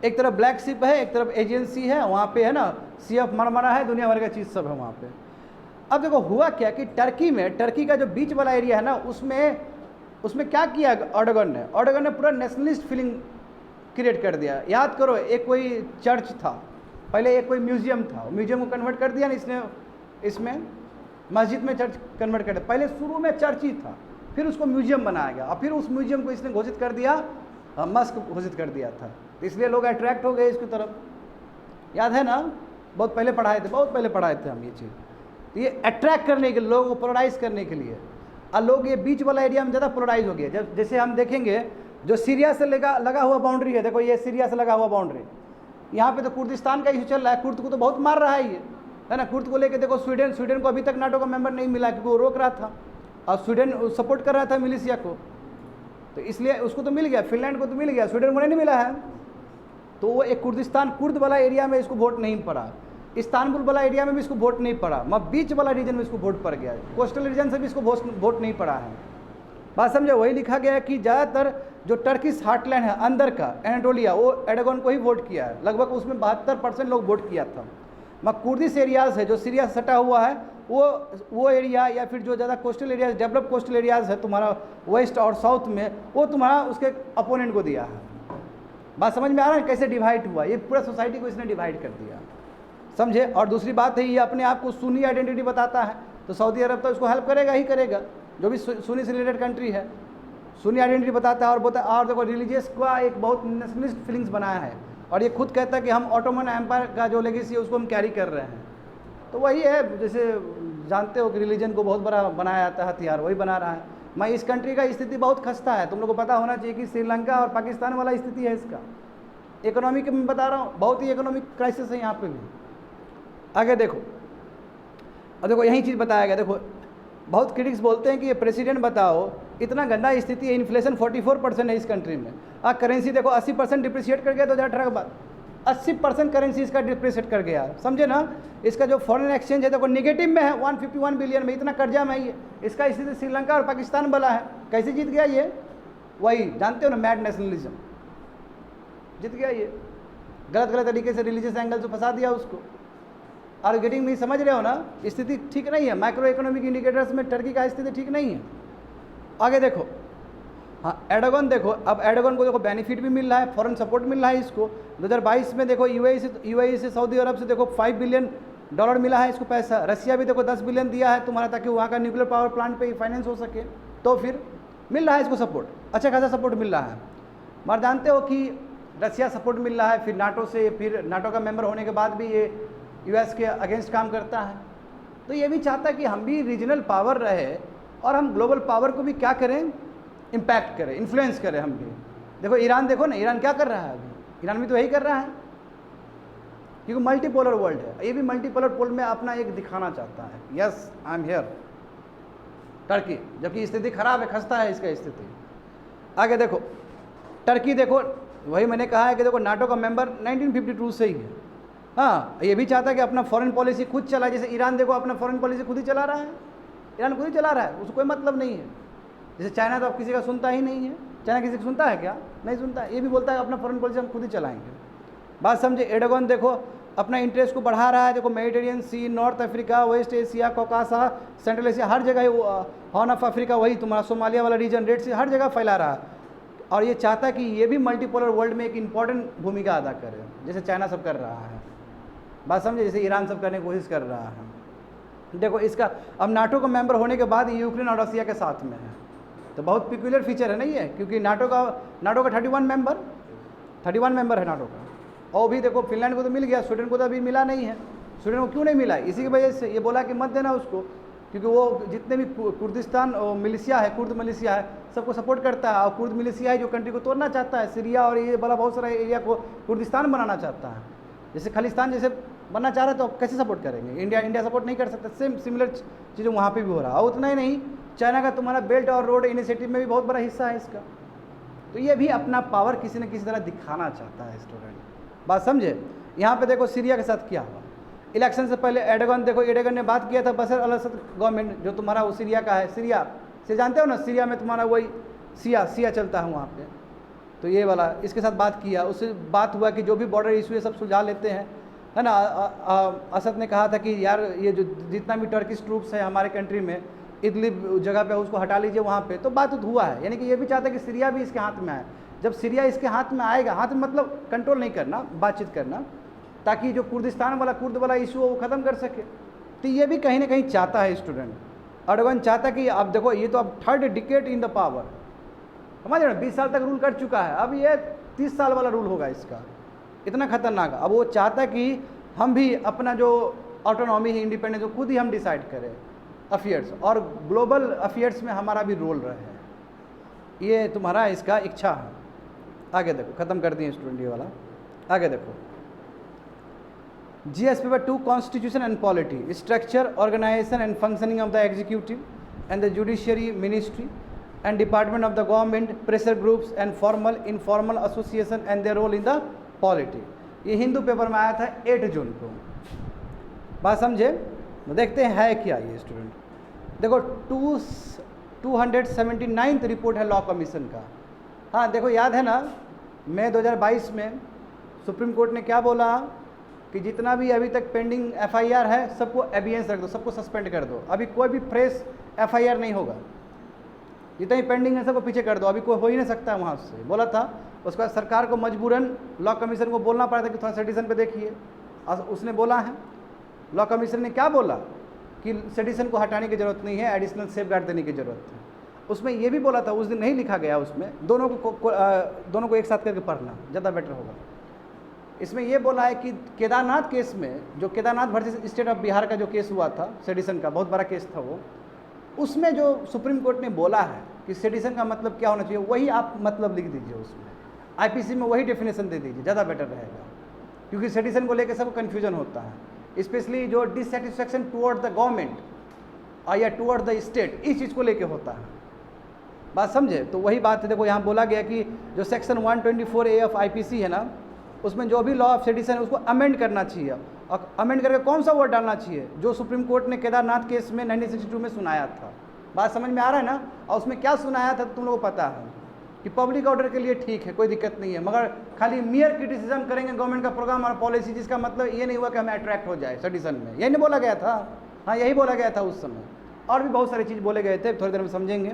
एक तरफ ब्लैक शिप है, एक तरफ एजियन सी है, वहाँ पे है ना सी ऑफ मरमरा है, दुनिया भर का चीज़ सब है वहाँ पे। अब देखो हुआ क्या कि टर्की में, टर्की का जो बीच वाला एरिया है ना, उसमें क्या किया एर्डोगन ने पूरा नेशनलिस्ट फीलिंग क्रिएट कर दिया। याद करो, एक कोई चर्च था पहले, एक कोई म्यूजियम था, म्यूजियम को कन्वर्ट कर दिया ना इसने, इसमें मस्जिद में चर्च कन्वर्ट कर दिया। पहले शुरू में चर्च ही था, फिर उसको म्यूजियम बनाया गया और फिर उस म्यूजियम को इसने घोषित कर दिया, मस्क घोषित कर दिया था। इसलिए लोग अट्रैक्ट हो गए इसकी तरफ, याद है ना? बहुत पहले पढ़ाए थे हम ये चीज़। ये अट्रैक्ट करने के लिए, लोगों को पोलराइज करने के लिए। और लोग ये बीच वाला एरिया में ज़्यादा पोलराइज हो गया। जैसे हम देखेंगे जो सीरिया से लगा हुआ बाउंड्री है, देखो ये सीरिया से लगा हुआ बाउंड्री, यहाँ पे तो कुर्दिस्तान का इशू चल रहा है। कुर्द को तो बहुत मार रहा है ये, है ना? कुर्द को लेके देखो स्वीडन को अभी तक नाटो का मेंबर नहीं मिला क्योंकि वो रोक रहा था और स्वीडन सपोर्ट कर रहा था मिलिशिया को, तो इसलिए उसको तो मिल गया, फिनलैंड को तो मिल गया, स्वीडन को नहीं मिला है। तो वो एक कुर्द वाला एरिया में इसको वोट नहीं पड़ा, इस्तानबुल वाला एरिया में भी इसको वोट नहीं पड़ा, मगर बीच वाला रीजन में इसको वोट पड़ गया, कोस्टल रीजन से भी इसको वोट नहीं पड़ा है। बात समझे? वही लिखा गया है कि ज़्यादातर जो टर्किश हार्टलैंड है अंदर का एनाटोलिया, वो एर्डोगन को ही वोट किया है, लगभग उसमें 72% लोग वोट किया था। मगर कुर्दिश एरियाज़ है जो सीरिया से सटा हुआ है, वो एरिया या फिर जो ज़्यादा coastal areas, develop coastal areas है तुम्हारा वेस्ट और साउथ में, वो तुम्हारा उसके अपोनेंट को दिया है। बात समझ में आ रहा है कैसे डिवाइड हुआ? ये पूरा सोसाइटी को इसने डिवाइड कर दिया, समझे? और दूसरी बात है, ये अपने आप को सुन्नी आइडेंटिटी बताता है, तो सऊदी अरब तो इसको हेल्प करेगा ही करेगा, जो भी सुन्नी से रिलेटेड कंट्री है, सुन्नी आइडेंटिटी बताता है। और देखो रिलीजियस का एक बहुत नेशनलिस्ट फीलिंग्स बनाया है, और ये खुद कहता है कि हम ऑटोमन एम्पायर का जो लेगेसी है उसको हम कैरी कर रहे हैं। तो वही है, जैसे जानते हो कि रिलीजन को बहुत बड़ा बनाया जाता है हथियार, वही बना रहा है। मैं इस कंट्री का स्थिति बहुत खस्ता है, तुम लोग को पता होना चाहिए कि श्रीलंका और पाकिस्तान वाला स्थिति है इसका। इकोनॉमिक में बता रहा हूँ, बहुत ही इकोनॉमिक क्राइसिस है यहाँ पे भी। आगे देखो, अब देखो यही चीज़ बताया गया, देखो बहुत क्रिटिक्स बोलते हैं कि ये प्रेसिडेंट बताओ, इतना गंदा स्थिति है, इन्फ्लेशन 44% है इस कंट्री में, करेंसी देखो 80% डिप्रिशिएट कर गया 2018 के बाद, 80% करेंसी इसका डिप्रिशिएट कर गया, समझे ना। इसका जो फॉरेन एक्सचेंज है देखो निगेटिव में है, 151 बिलियन में, इतना कर्जा में है। इसका स्थिति श्रीलंका और पाकिस्तान वाला है। कैसे जीत गया ये? वही जानते हो ना, मैड नेशनलिज्म, जीत गया ये। गलत तरीके से रिलीजियस एंगल से फंसा दिया उसको। आर गेटिंग में, समझ रहे हो ना, स्थिति ठीक नहीं है। माइक्रो इकोनॉमिक इंडिकेटर्स में टर्की का स्थिति ठीक नहीं है। आगे देखो, हाँ एर्डोगन देखो, अब एर्डोगन को देखो बेनिफिट भी मिल रहा है, फॉरेन सपोर्ट मिल रहा है इसको। 2022 में देखो यूएई से सऊदी अरब से देखो $5 बिलियन मिला है इसको पैसा। रसिया भी देखो 10 बिलियन दिया है तुम्हारा, ताकि वहाँ का न्यूक्लियर पावर प्लांट पे फाइनेंस हो सके। तो फिर मिल रहा है इसको सपोर्ट, अच्छा खासा सपोर्ट मिल रहा है। मगर जानते हो कि रसिया सपोर्ट मिल रहा है, फिर नाटो से, फिर नाटो का मेंबर होने के बाद भी ये यूएस के अगेंस्ट काम करता है। तो ये भी चाहता है कि हम भी रीजनल पावर रहे और हम ग्लोबल पावर को भी क्या करें, इम्पैक्ट करें, इन्फ्लुएंस करें हम भी। देखो ईरान, देखो ना ईरान क्या कर रहा है अभी, ईरान भी तो यही कर रहा है, क्योंकि मल्टीपोलर वर्ल्ड है। ये भी मल्टीपोलर पोल में अपना एक दिखाना चाहता है, yes I am here. Turkey, जबकि स्थिति खराब है, खस्ता है इसका स्थिति। आगे देखो टर्की, देखो वही मैंने कहा है कि देखो नाटो का मेंबर 1952 से ही है। हाँ, ये भी चाहता है कि अपना फॉरेन पॉलिसी खुद चलाए। जैसे ईरान देखो अपना फॉरेन पॉलिसी खुद ही चला रहा है, ईरान खुद ही चला रहा है, उसको कोई मतलब नहीं है। जैसे चाइना तो अब किसी का सुनता ही नहीं है, चाइना किसी का सुनता है क्या? नहीं सुनता है। ये भी बोलता है अपना फॉरेन पॉलिसी हम खुद ही चलाएंगे। बात समझे। एर्डोगन देखो अपना इंटरेस्ट को बढ़ा रहा है। देखो Mediterranean sea, North Africa, West Asia, Caucasus, Central Asia, हर जगह, हॉर्न ऑफ अफ्रीका, वही तुम्हारा सोमालिया वाला रीजन, रेड सी, हर जगह फैला रहा है। और ये चाहता है कि ये भी मल्टीपोलर वर्ल्ड में एक इंपॉर्टेंट भूमिका अदा करे, जैसे चाइना सब कर रहा है। बात समझे, जैसे ईरान सब करने की कोशिश कर रहा है। देखो इसका अब नाटो का मेंबर होने के बाद यूक्रेन और रसिया के साथ में है, तो बहुत पिक्यूलर फीचर है नहीं है, क्योंकि नाटो का 31 मेंबर है नाटो का। और भी देखो फिनलैंड को तो मिल गया, स्वीडन को तो अभी मिला नहीं है। स्वीडन को क्यों नहीं मिला? इसी की वजह से ये बोला कि मत देना उसको, क्योंकि वो जितने भी कुर्दिस्तान मिलिशिया है, कुर्द मिलिशिया है, सबको सपोर्ट करता है। और कुर्द मिलिशिया है जो कंट्री को तोड़ना चाहता है, सीरिया और ये वाला बहुत सारा एरिया को कुर्दिस्तान बनाना चाहता है। जैसे खालिस्तान जैसे बनना चाह रहा है, तो कैसे सपोर्ट करेंगे? इंडिया सपोर्ट नहीं कर सकता। सेम सिमिलर चीज़ें वहाँ पे भी हो रहा है। और उतना ही नहीं, चाइना का तुम्हारा बेल्ट और रोड इनिशिएटिव में भी बहुत बड़ा हिस्सा है इसका। तो ये भी अपना पावर किसी न किसी तरह दिखाना चाहता है स्टूडेंट। बात समझे। यहाँ पे देखो सीरिया के साथ क्या हुआ। इलेक्शन से पहले एर्डोगन ने बात किया था बशर अल असद गवर्नमेंट, जो तुम्हारा वो सीरिया का है, सीरिया से जानते हो ना, सीरिया में तुम्हारा वही सिया चलता है वहाँ पे। तो ये वाला इसके साथ बात किया, उससे बात हुआ कि जो भी बॉर्डर इशू है सब सुलझा लेते हैं, है ना। असद ने कहा था कि यार ये जो जितना भी टर्किश ट्रूप्स है हमारे कंट्री में, इदलिब जगह पे उसको हटा लीजिए वहाँ पे। तो बात हुआ है, यानी कि ये भी चाहता है कि सीरिया भी इसके हाथ में आए। जब सीरिया इसके हाथ में आएगा, हाथ में मतलब कंट्रोल नहीं करना, बातचीत करना, ताकि जो कुर्द वाला इशू है वो ख़त्म कर सके। तो ये भी कहीं ना कहीं चाहता है स्टूडेंट। एर्डोगन चाहता है कि अब देखो ये तो अब 3rd decade in the power, समझ रहे हो, 20 साल तक रूल कर चुका है, अब ये 30 साल वाला रूल होगा इसका, इतना खतरनाक। अब वो चाहता है कि हम भी अपना जो ऑटोनॉमी है, इंडिपेंडेंस, जो खुद ही हम डिसाइड करें अफेयर्स, और ग्लोबल अफेयर्स में हमारा भी रोल रहे। ये तुम्हारा इसका इच्छा है। आगे देखो, ख़त्म कर दिए स्टूडेंट ये वाला। आगे देखो GS paper 2 constitution and polity, structure, organisation and functioning of the executive and the judiciary ministry and department of the government, pressure groups and formal informal association and their role in the polity। ये Hindu paper में आया था 8 जून को। बात समझे। देखते हैं है क्या ये स्टूडेंट। देखो 279th रिपोर्ट है लॉ कमीशन का। हाँ देखो याद है ना, मई 2022 में सुप्रीम कोर्ट ने क्या बोला कि जितना भी अभी तक पेंडिंग FIR है सबको एबियंस रख दो, सबको सस्पेंड कर दो। अभी कोई भी फ्रेश FIR नहीं होगा, जितना ही पेंडिंग है सबको पीछे कर दो, अभी कोई हो ही नहीं सकता है वहाँ से, बोला था। उसके बाद सरकार को मजबूरन लॉ कमीशन को बोलना पड़ा था कि थोड़ा सेडिशन पे देखिए, और उसने बोला है। लॉ कमीशन ने क्या बोला कि सेडिशन को हटाने की ज़रूरत नहीं है, एडिशनल सेफ गार्ड देने की ज़रूरत है। उसमें ये भी बोला था, उस दिन नहीं लिखा गया उसमें, दोनों को एक साथ करके पढ़ना ज़्यादा बेटर होगा। इसमें यह बोला है कि केदारनाथ केस में, जो Kedarnath versus state of Bihar का जो केस हुआ था सेडिशन का, बहुत बड़ा केस था वो, उसमें जो सुप्रीम कोर्ट ने बोला है कि सेडिशन का मतलब क्या होना चाहिए, वही आप मतलब लिख दीजिए उसमें, IPC में वही डेफिनेशन दे दीजिए, ज़्यादा बेटर रहेगा। क्योंकि सेडिशन को लेकर सबको कन्फ्यूजन होता है, स्पेशली जो डिससेटिस्फैक्शन टुवर्ड द गवर्नमेंट, और या टुवर्ड द स्टेट, इस चीज़ को लेके होता है। बात समझे? तो वही बात है, देखो यहाँ बोला गया कि जो सेक्शन 124A ऑफ IPC है ना, उसमें जो भी लॉ ऑफ सेडिशन है उसको अमेंड करना चाहिए। और अमेंड करके कौन सा वर्ड डालना चाहिए? जो सुप्रीम कोर्ट ने केदारनाथ केस में 1962 में सुनाया था। बात समझ में आ रहा है ना? और उसमें क्या सुनाया था तुम लोगों को पता है कि पब्लिक ऑर्डर के लिए ठीक है, कोई दिक्कत नहीं है, मगर खाली मियर क्रिटिसिज्म करेंगे गवर्नमेंट का प्रोग्राम और पॉलिसी, जिसका मतलब ये नहीं हुआ कि हमें अट्रैक्ट हो जाए सेडिशन में। यही नहीं बोला गया था? हाँ, यही बोला गया था उस समय। और भी बहुत सारी चीज़ बोले गए थे, थोड़ी देर में समझेंगे।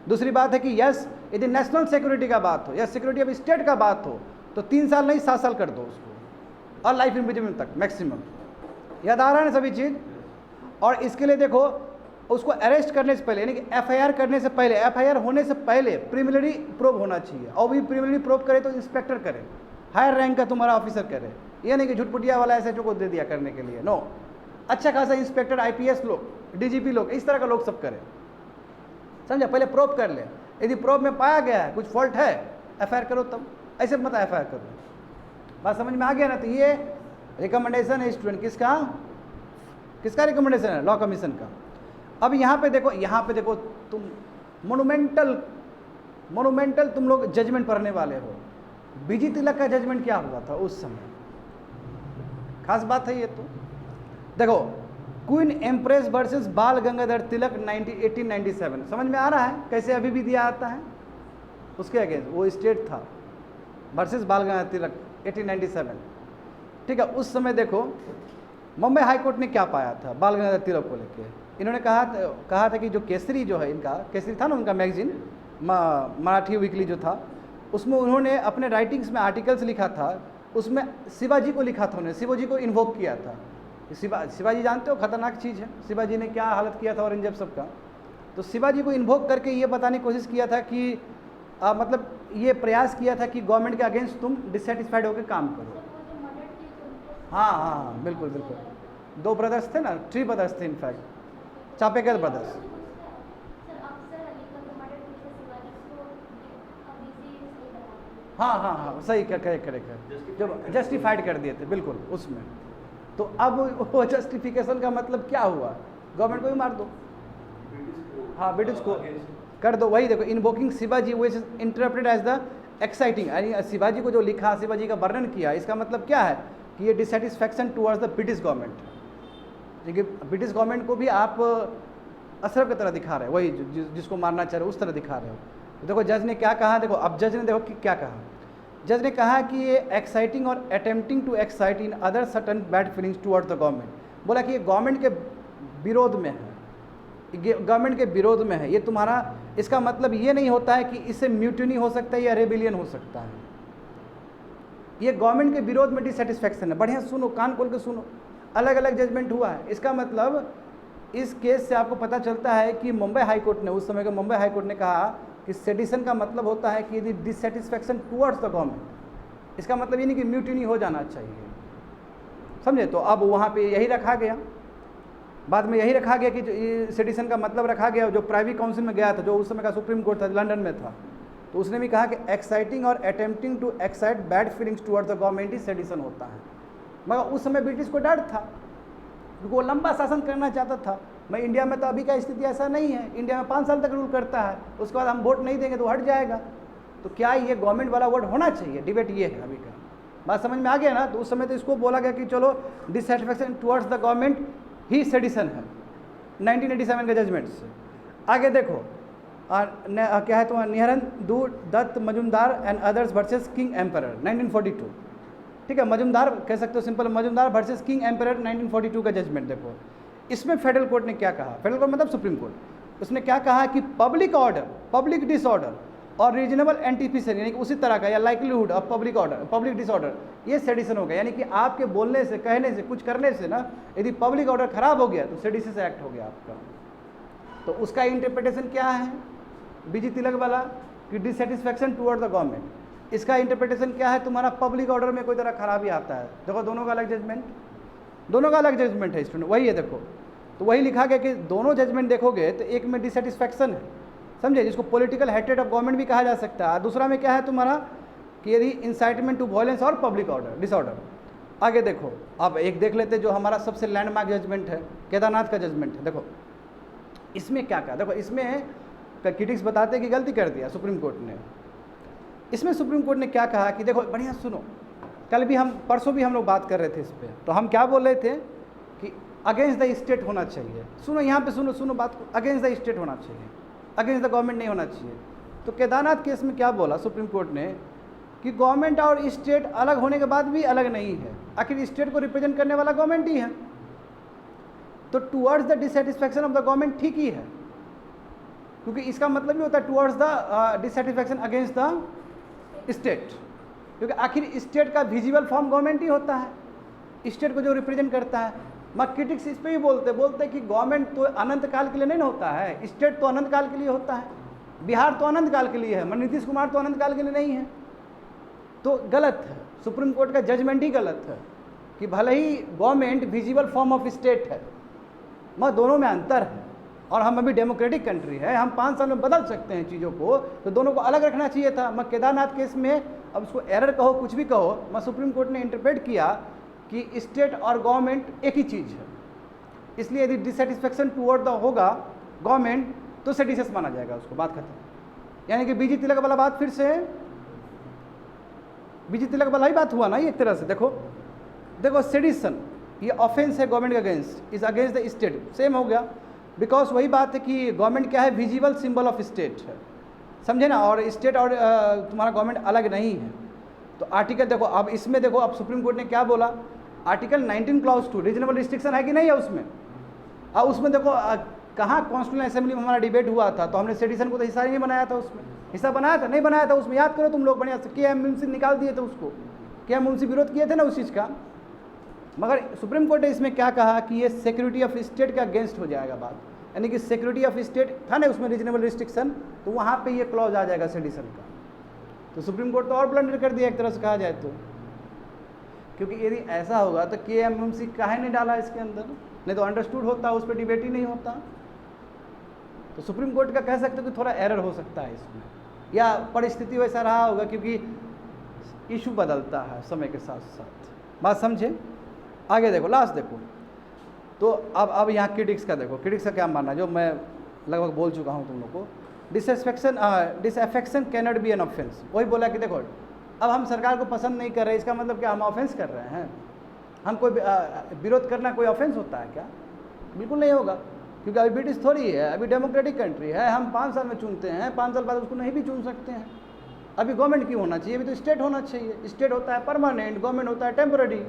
दूसरी बात है कि यस, यदि नेशनल सिक्योरिटी का बात हो या सिक्योरिटी ऑफ स्टेट का बात हो तो 3 साल नहीं 7 साल कर दो उसको, और लाइफ इम्प्रिजनमेंट तक मैक्सिमम। याद आ रहा है ना सभी चीज़? और इसके लिए देखो, उसको अरेस्ट करने से पहले, यानी कि FIR करने से पहले, FIR होने से पहले प्रीलिमिनरी प्रोब होना चाहिए। और भी प्रीलिमिनरी प्रोब करे तो इंस्पेक्टर करे, हायर रैंक का तुम्हारा ऑफिसर करे। ये नहीं कि झुटपुटिया वाला SHO को दे दिया करने के लिए, नो। अच्छा खासा इंस्पेक्टर, IPS लोग, DGP लोग, इस तरह का लोग सब करें, समझा? पहले प्रोब कर ले, यदि प्रोब में पाया गया है कुछ फॉल्ट है, FIR करो, तब ऐसे मत FIR करो। बात समझ में आ गया ना? तो ये रिकमेंडेशन है स्टूडेंट, किसका रिकमेंडेशन है? लॉ कमीशन का। अब यहाँ पे देखो तुम मोनूमेंटल तुम लोग जजमेंट पढ़ने वाले हो। BG तिलक का जजमेंट क्या हुआ था उस समय? खास बात है ये। तो देखो, क्वीन एम्प्रेस वर्सेस बाल गंगाधर तिलक 1897, समझ में आ रहा है कैसे अभी भी दिया आता है? उसके अगेंस्ट वो स्टेट था वर्सेस बाल गंगाधर तिलक 1897, ठीक है। उस समय देखो मुंबई हाई कोर्ट ने क्या पाया था बाल गंगाधर तिलक को लेके। इन्होंने कहा था कि जो केसरी जो है, इनका केसरी था ना उनका मैगजीन, मराठी वीकली जो था, उसमें उन्होंने अपने राइटिंग्स में आर्टिकल्स लिखा था, उसमें शिवाजी को लिखा था, उन्होंने शिवाजी को इन्वोक किया था। शिवाजी जानते हो खतरनाक चीज़ है, शिवाजी ने क्या हालत किया था औरंगजेब सबका। तो शिवाजी को इन्वोक करके ये बताने की कोशिश किया था कि मतलब ये प्रयास किया था कि गवर्नमेंट के अगेंस्ट तुम डिससेटिस्फाइड होकर काम करो। हाँ, बिल्कुल। 2 ब्रदर्स थे ना, 3 ब्रदर्स थे इनफैक्ट, चापेकर ब्रदर्स। हाँ, सही, करेक्ट, जब जस्टिफाइड कर दिए थे बिल्कुल उसमें। तो अब वो जस्टिफिकेशन का मतलब क्या हुआ? गवर्नमेंट को ही मार दो, हाँ, ब्रिटिश को कर दो। वही देखो, invoking Shivaji which is interpreted as the exciting, यानी शिवाजी को जो लिखा, शिवाजी का वर्णन किया, इसका मतलब क्या है कि ये dissatisfaction towards the British government, क्योंकि ब्रिटिश गवर्नमेंट को भी आप अशरफ की तरह दिखा रहे हो, वही जिसको मारना चाह रहे हो उस तरह दिखा रहे हो। तो देखो जज ने क्या कहा, देखो अब जज ने देखो कि क्या कहा। जज ने कहा कि ये एक्साइटिंग और attempting to excite in other certain bad feelings towards the government, बोला कि ये गवर्नमेंट के विरोध में है, गवर्नमेंट के विरोध में है। ये तुम्हारा, इसका मतलब ये नहीं होता है कि इससे म्यूटिनी हो सकता है या रेबिलियन हो सकता है। ये गवर्नमेंट के विरोध में डिससेटिस्फैक्शन है। बढ़िया सुनो, कान खोल के सुनो, अलग अलग जजमेंट हुआ है। इसका मतलब इस केस से आपको पता चलता है कि मुंबई हाई कोर्ट ने, उस समय के मुंबई हाई कोर्ट ने कहा कि सेडिशन का मतलब होता है कि यदि डिससेटिस्फैक्शन टुवर्ड्स द गवर्नमेंट, इसका मतलब ये नहीं कि म्यूटिनी हो जाना चाहिए, समझे? तो अब वहाँ पे यही रखा गया, बाद में यही रखा गया कि सेडिशन का मतलब रखा गया। जो प्राइवेट काउंसिल में गया था, जो उस समय का सुप्रीम कोर्ट था, लंदन में था, तो उसने भी कहा कि एक्साइटिंग और attempting to excite bad feelings towards the government ही सेडिशन होता है। मगर उस समय ब्रिटिश को डर था, क्योंकि वो लंबा शासन करना चाहता था। मैं इंडिया में तो अभी का स्थिति ऐसा नहीं है, इंडिया में 5 साल तक रूल करता है, उसके बाद हम वोट नहीं देंगे तो हट जाएगा। तो क्या ये गवर्नमेंट वाला वर्ड होना चाहिए? डिबेट ये है अभी का। बात समझ में आ गया ना? तो उस समय तो इसको बोला गया कि चलो डिससेटिस्फैक्शन टुवर्ड्स द गवर्नमेंट ही सेडिशन है, 1987 के जजमेंट से। आगे देखो क्या है तुम्हारा, Niharendu Dutt Majumdar and others versus King Emperor 1942, ठीक है। मजुमदार कह सकते हो simple, Majumdar versus King Emperor 1942 का जजमेंट देखो। इसमें फेडरल कोर्ट ने क्या कहा, फेडरल कोर्ट मतलब सुप्रीम कोर्ट, उसने क्या कहा कि पब्लिक ऑर्डर, पब्लिक डिसऑर्डर और रीजनेबल एंटीफिशन, यानी कि उसी तरह का या likelihood of public order, public disorder, ये सेडिशन हो गया। यानी कि आपके बोलने से, कहने से, कुछ करने से ना, यदि पब्लिक ऑर्डर खराब हो गया तो सेडिशन एक्ट हो गया आपका। तो उसका इंटरप्रिटेशन क्या है BG तिलक वाला, कि डिससेटिस्फैक्शन टुवर्ड द गवर्नमेंट। इसका इंटरप्रिटेशन क्या है तुम्हारा, पब्लिक ऑर्डर में कोई तरह खराबी आता है। देखो दोनों का अलग जजमेंट, दोनों का अलग जजमेंट है स्टूडेंट, वही है देखो। तो वही लिखा गया कि दोनों जजमेंट देखोगे तो एक में डिससेटिस्फैक्शन है, समझे, जिसको पॉलिटिकल हेट्रेड ऑफ गवर्नमेंट भी कहा जा सकता है। दूसरा में क्या है तुम्हारा कि यदि इंसाइटमेंट टू वायलेंस और पब्लिक ऑर्डर डिसऑर्डर। आगे देखो, अब एक देख लेते जो हमारा सबसे लैंडमार्क जजमेंट है, केदारनाथ का जजमेंट है। देखो इसमें क्या कहा, देखो इसमें क्रिटिक्स बताते हैं कि गलती कर दिया सुप्रीम कोर्ट ने। इसमें सुप्रीम कोर्ट ने क्या कहा कि देखो बढ़िया सुनो, कल भी हम परसों भी हम लोग बात कर रहे थे इस पर, तो हम क्या बोल रहे थे कि अगेंस्ट द स्टेट होना चाहिए। सुनो यहाँ पे सुनो बात को, अगेंस्ट द स्टेट होना चाहिए, अगेंस्ट द गवर्नमेंट नहीं होना चाहिए। तो केदारनाथ केस में क्या बोला सुप्रीम कोर्ट ने कि गवर्नमेंट और स्टेट अलग होने के बाद भी अलग नहीं है, आखिर स्टेट को रिप्रेजेंट करने वाला गवर्नमेंट ही है, तो towards the dissatisfaction of the government ठीक ही है, क्योंकि इसका मतलब ही होता है towards the dissatisfaction against the state, क्योंकि आखिर स्टेट का विजिबल फॉर्म गवर्नमेंट ही होता है, स्टेट को जो रिप्रेजेंट करता है। मगर क्रिटिक्स इस पर ही बोलते कि गवर्नमेंट तो अनंत काल के लिए नहीं होता है, स्टेट तो अनंत काल के लिए होता है, बिहार तो अनंत काल के लिए है, मगर नीतीश कुमार तो अनंत काल के लिए नहीं है। तो गलत है, सुप्रीम कोर्ट का जजमेंट ही गलत है कि भले ही government visible form of state है, मगर दोनों में अंतर है, और हम अभी डेमोक्रेटिक कंट्री है, हम 5 साल में बदल सकते हैं चीज़ों को, तो दोनों को अलग रखना चाहिए था। मगर केदारनाथ केस में अब उसको एरर कहो कुछ भी कहो, मगर सुप्रीम कोर्ट ने इंटरप्रेट किया कि स्टेट और गवर्नमेंट एक ही चीज़ है, इसलिए यदि डिससेटिस्फैक्शन टुवर्ड द होगा गवर्नमेंट तो सेडिशियस माना जाएगा उसको, बात खत्म। यानी कि बीजी तिलक वाला बात फिर से, बीजी तिलक वाला ही बात हुआ ना ये एक तरह से। देखो सेडिशन ये ऑफेंस है गवर्नमेंट के against, is against the state, same हो गया, बिकॉज वही बात है कि गवर्नमेंट क्या है, विजिबल सिंबल ऑफ स्टेट है, समझे ना, और स्टेट और तुम्हारा गवर्नमेंट अलग नहीं है। तो आर्टिकल देखो, अब इसमें देखो अब सुप्रीम कोर्ट ने क्या बोला, आर्टिकल 19 क्लॉज 2 रीजनेबल रिस्ट्रिक्शन है कि नहीं है उसमें। अब उसमें देखो कहाँ कॉन्स्टिट्यूशनल असेंबली में हमारा डिबेट हुआ था, तो हमने सेडिशन को तो हिस्सा ही नहीं बनाया था, उसमें हिस्सा बनाया था नहीं बनाया था, उसमें याद करो तुम लोग बढ़िया से, के एम मुंशी निकाल दिए थे उसको, के एम मुंशी विरोध किए थे ना उस चीज़ का। मगर सुप्रीम कोर्ट ने इसमें क्या कहा कि ये सिक्योरिटी ऑफ स्टेट के अगेंस्ट हो जाएगा बात, यानी कि सिक्योरिटी ऑफ स्टेट था ना उसमें रीजनेबल रिस्ट्रिक्शन, तो वहाँ पे ये क्लॉज आ जाएगा सेडिशन का। तो सुप्रीम कोर्ट तो और ब्लंडर कर दिया एक तरह से कहा जाए तो, क्योंकि यदि ऐसा होगा तो के एम मुंशी काहे नहीं डाला इसके अंदर, नहीं तो अंडरस्टूड होता, उस पर डिबेट ही नहीं होता। तो सुप्रीम कोर्ट का कह सकते हो कि थोड़ा एरर हो सकता है इसमें, या परिस्थिति वैसा रहा होगा, क्योंकि इशू बदलता है समय के साथ साथ, बात समझे। आगे देखो, लास्ट देखो, तो अब यहाँ क्रिटिक्स का देखो, क्रिटिक्स का क्या मानना है, जो मैं लगभग बोल चुका हूँ तुम लोग को। Disaffection can not be an offence, वही बोला कि देखो अब हम सरकार को पसंद नहीं कर रहे, इसका मतलब क्या हम ऑफेंस कर रहे हैं, हम कोई विरोध करना कोई ऑफेंस होता है क्या, बिल्कुल नहीं होगा, क्योंकि अभी ब्रिटिश थोड़ी है, अभी डेमोक्रेटिक कंट्री है, हम 5 साल में चुनते हैं, 5 साल बाद उसको नहीं भी चुन सकते हैं। अभी गवर्नमेंट क्यों होना चाहिए, अभी तो स्टेट होना चाहिए, स्टेट होता है परमानेंट, गवर्नमेंट होता है टेम्पररी,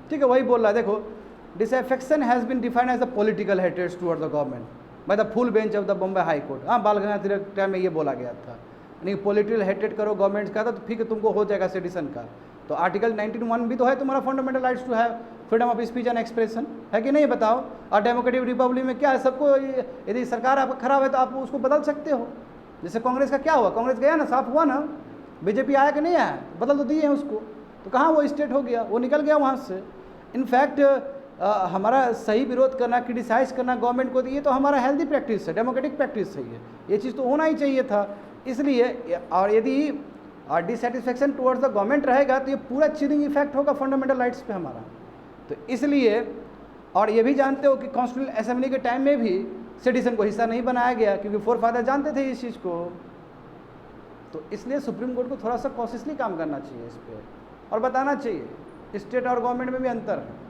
ठीक है। वही बोल रहा है, देखो disaffection has been defined as the political hatred toward the government by the full bench of the Bombay high court. हाँ, बाल गंगाधर तिलक टाइम में ये बोला गया था, यानी पॉलिटिकल हेट्रेड करो गवर्नमेंट का, तो ठीक है तुमको हो जाएगा सेडिशन का। तो आर्टिकल 19(1) भी तो है तुम्हारा, fundamental rights to have freedom of speech and expression, है कि नहीं बताओ। और डेमोक्रेटिक रिपब्लिक में क्या है, सबको यदि सरकार आपका खराब है तो आप उसको बदल सकते हो। जैसे कांग्रेस का क्या हुआ, कांग्रेस गया ना, साफ हुआ ना, बीजेपी आया कि नहीं आया, बदल तो दिए हैं उसको, तो कहाँ वो स्टेट हो गया, वो निकल गया वहाँ से। इनफैक्ट हमारा सही विरोध करना, क्रिटिसाइज करना गवर्नमेंट को, ये तो हमारा हेल्दी प्रैक्टिस है, डेमोक्रेटिक प्रैक्टिस है, ये चीज़ तो होना ही चाहिए था। इसलिए और यदि डिससेटिस्फैक्शन टुवर्ड्स द गवर्नमेंट रहेगा तो ये पूरा चिलिंग इफेक्ट होगा फंडामेंटल राइट्स पे हमारा। तो इसलिए, और ये भी जानते हो कि कॉन्स्टिट्यूशनल असेंबली के टाइम में भी सेडिशन को हिस्सा नहीं बनाया गया, क्योंकि फोरफादर जानते थे इस चीज़ को। तो इसलिए सुप्रीम कोर्ट को थोड़ा सा कॉशियसली काम करना चाहिए इस पर, और बताना चाहिए स्टेट और गवर्नमेंट में भी अंतर है।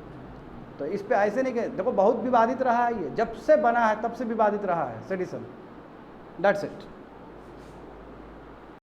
तो इस पर ऐसे नहीं कहे, देखो बहुत विवादित रहा है ये, जब से बना है तब से विवादित रहा है सेडिशन, दैट्स इट।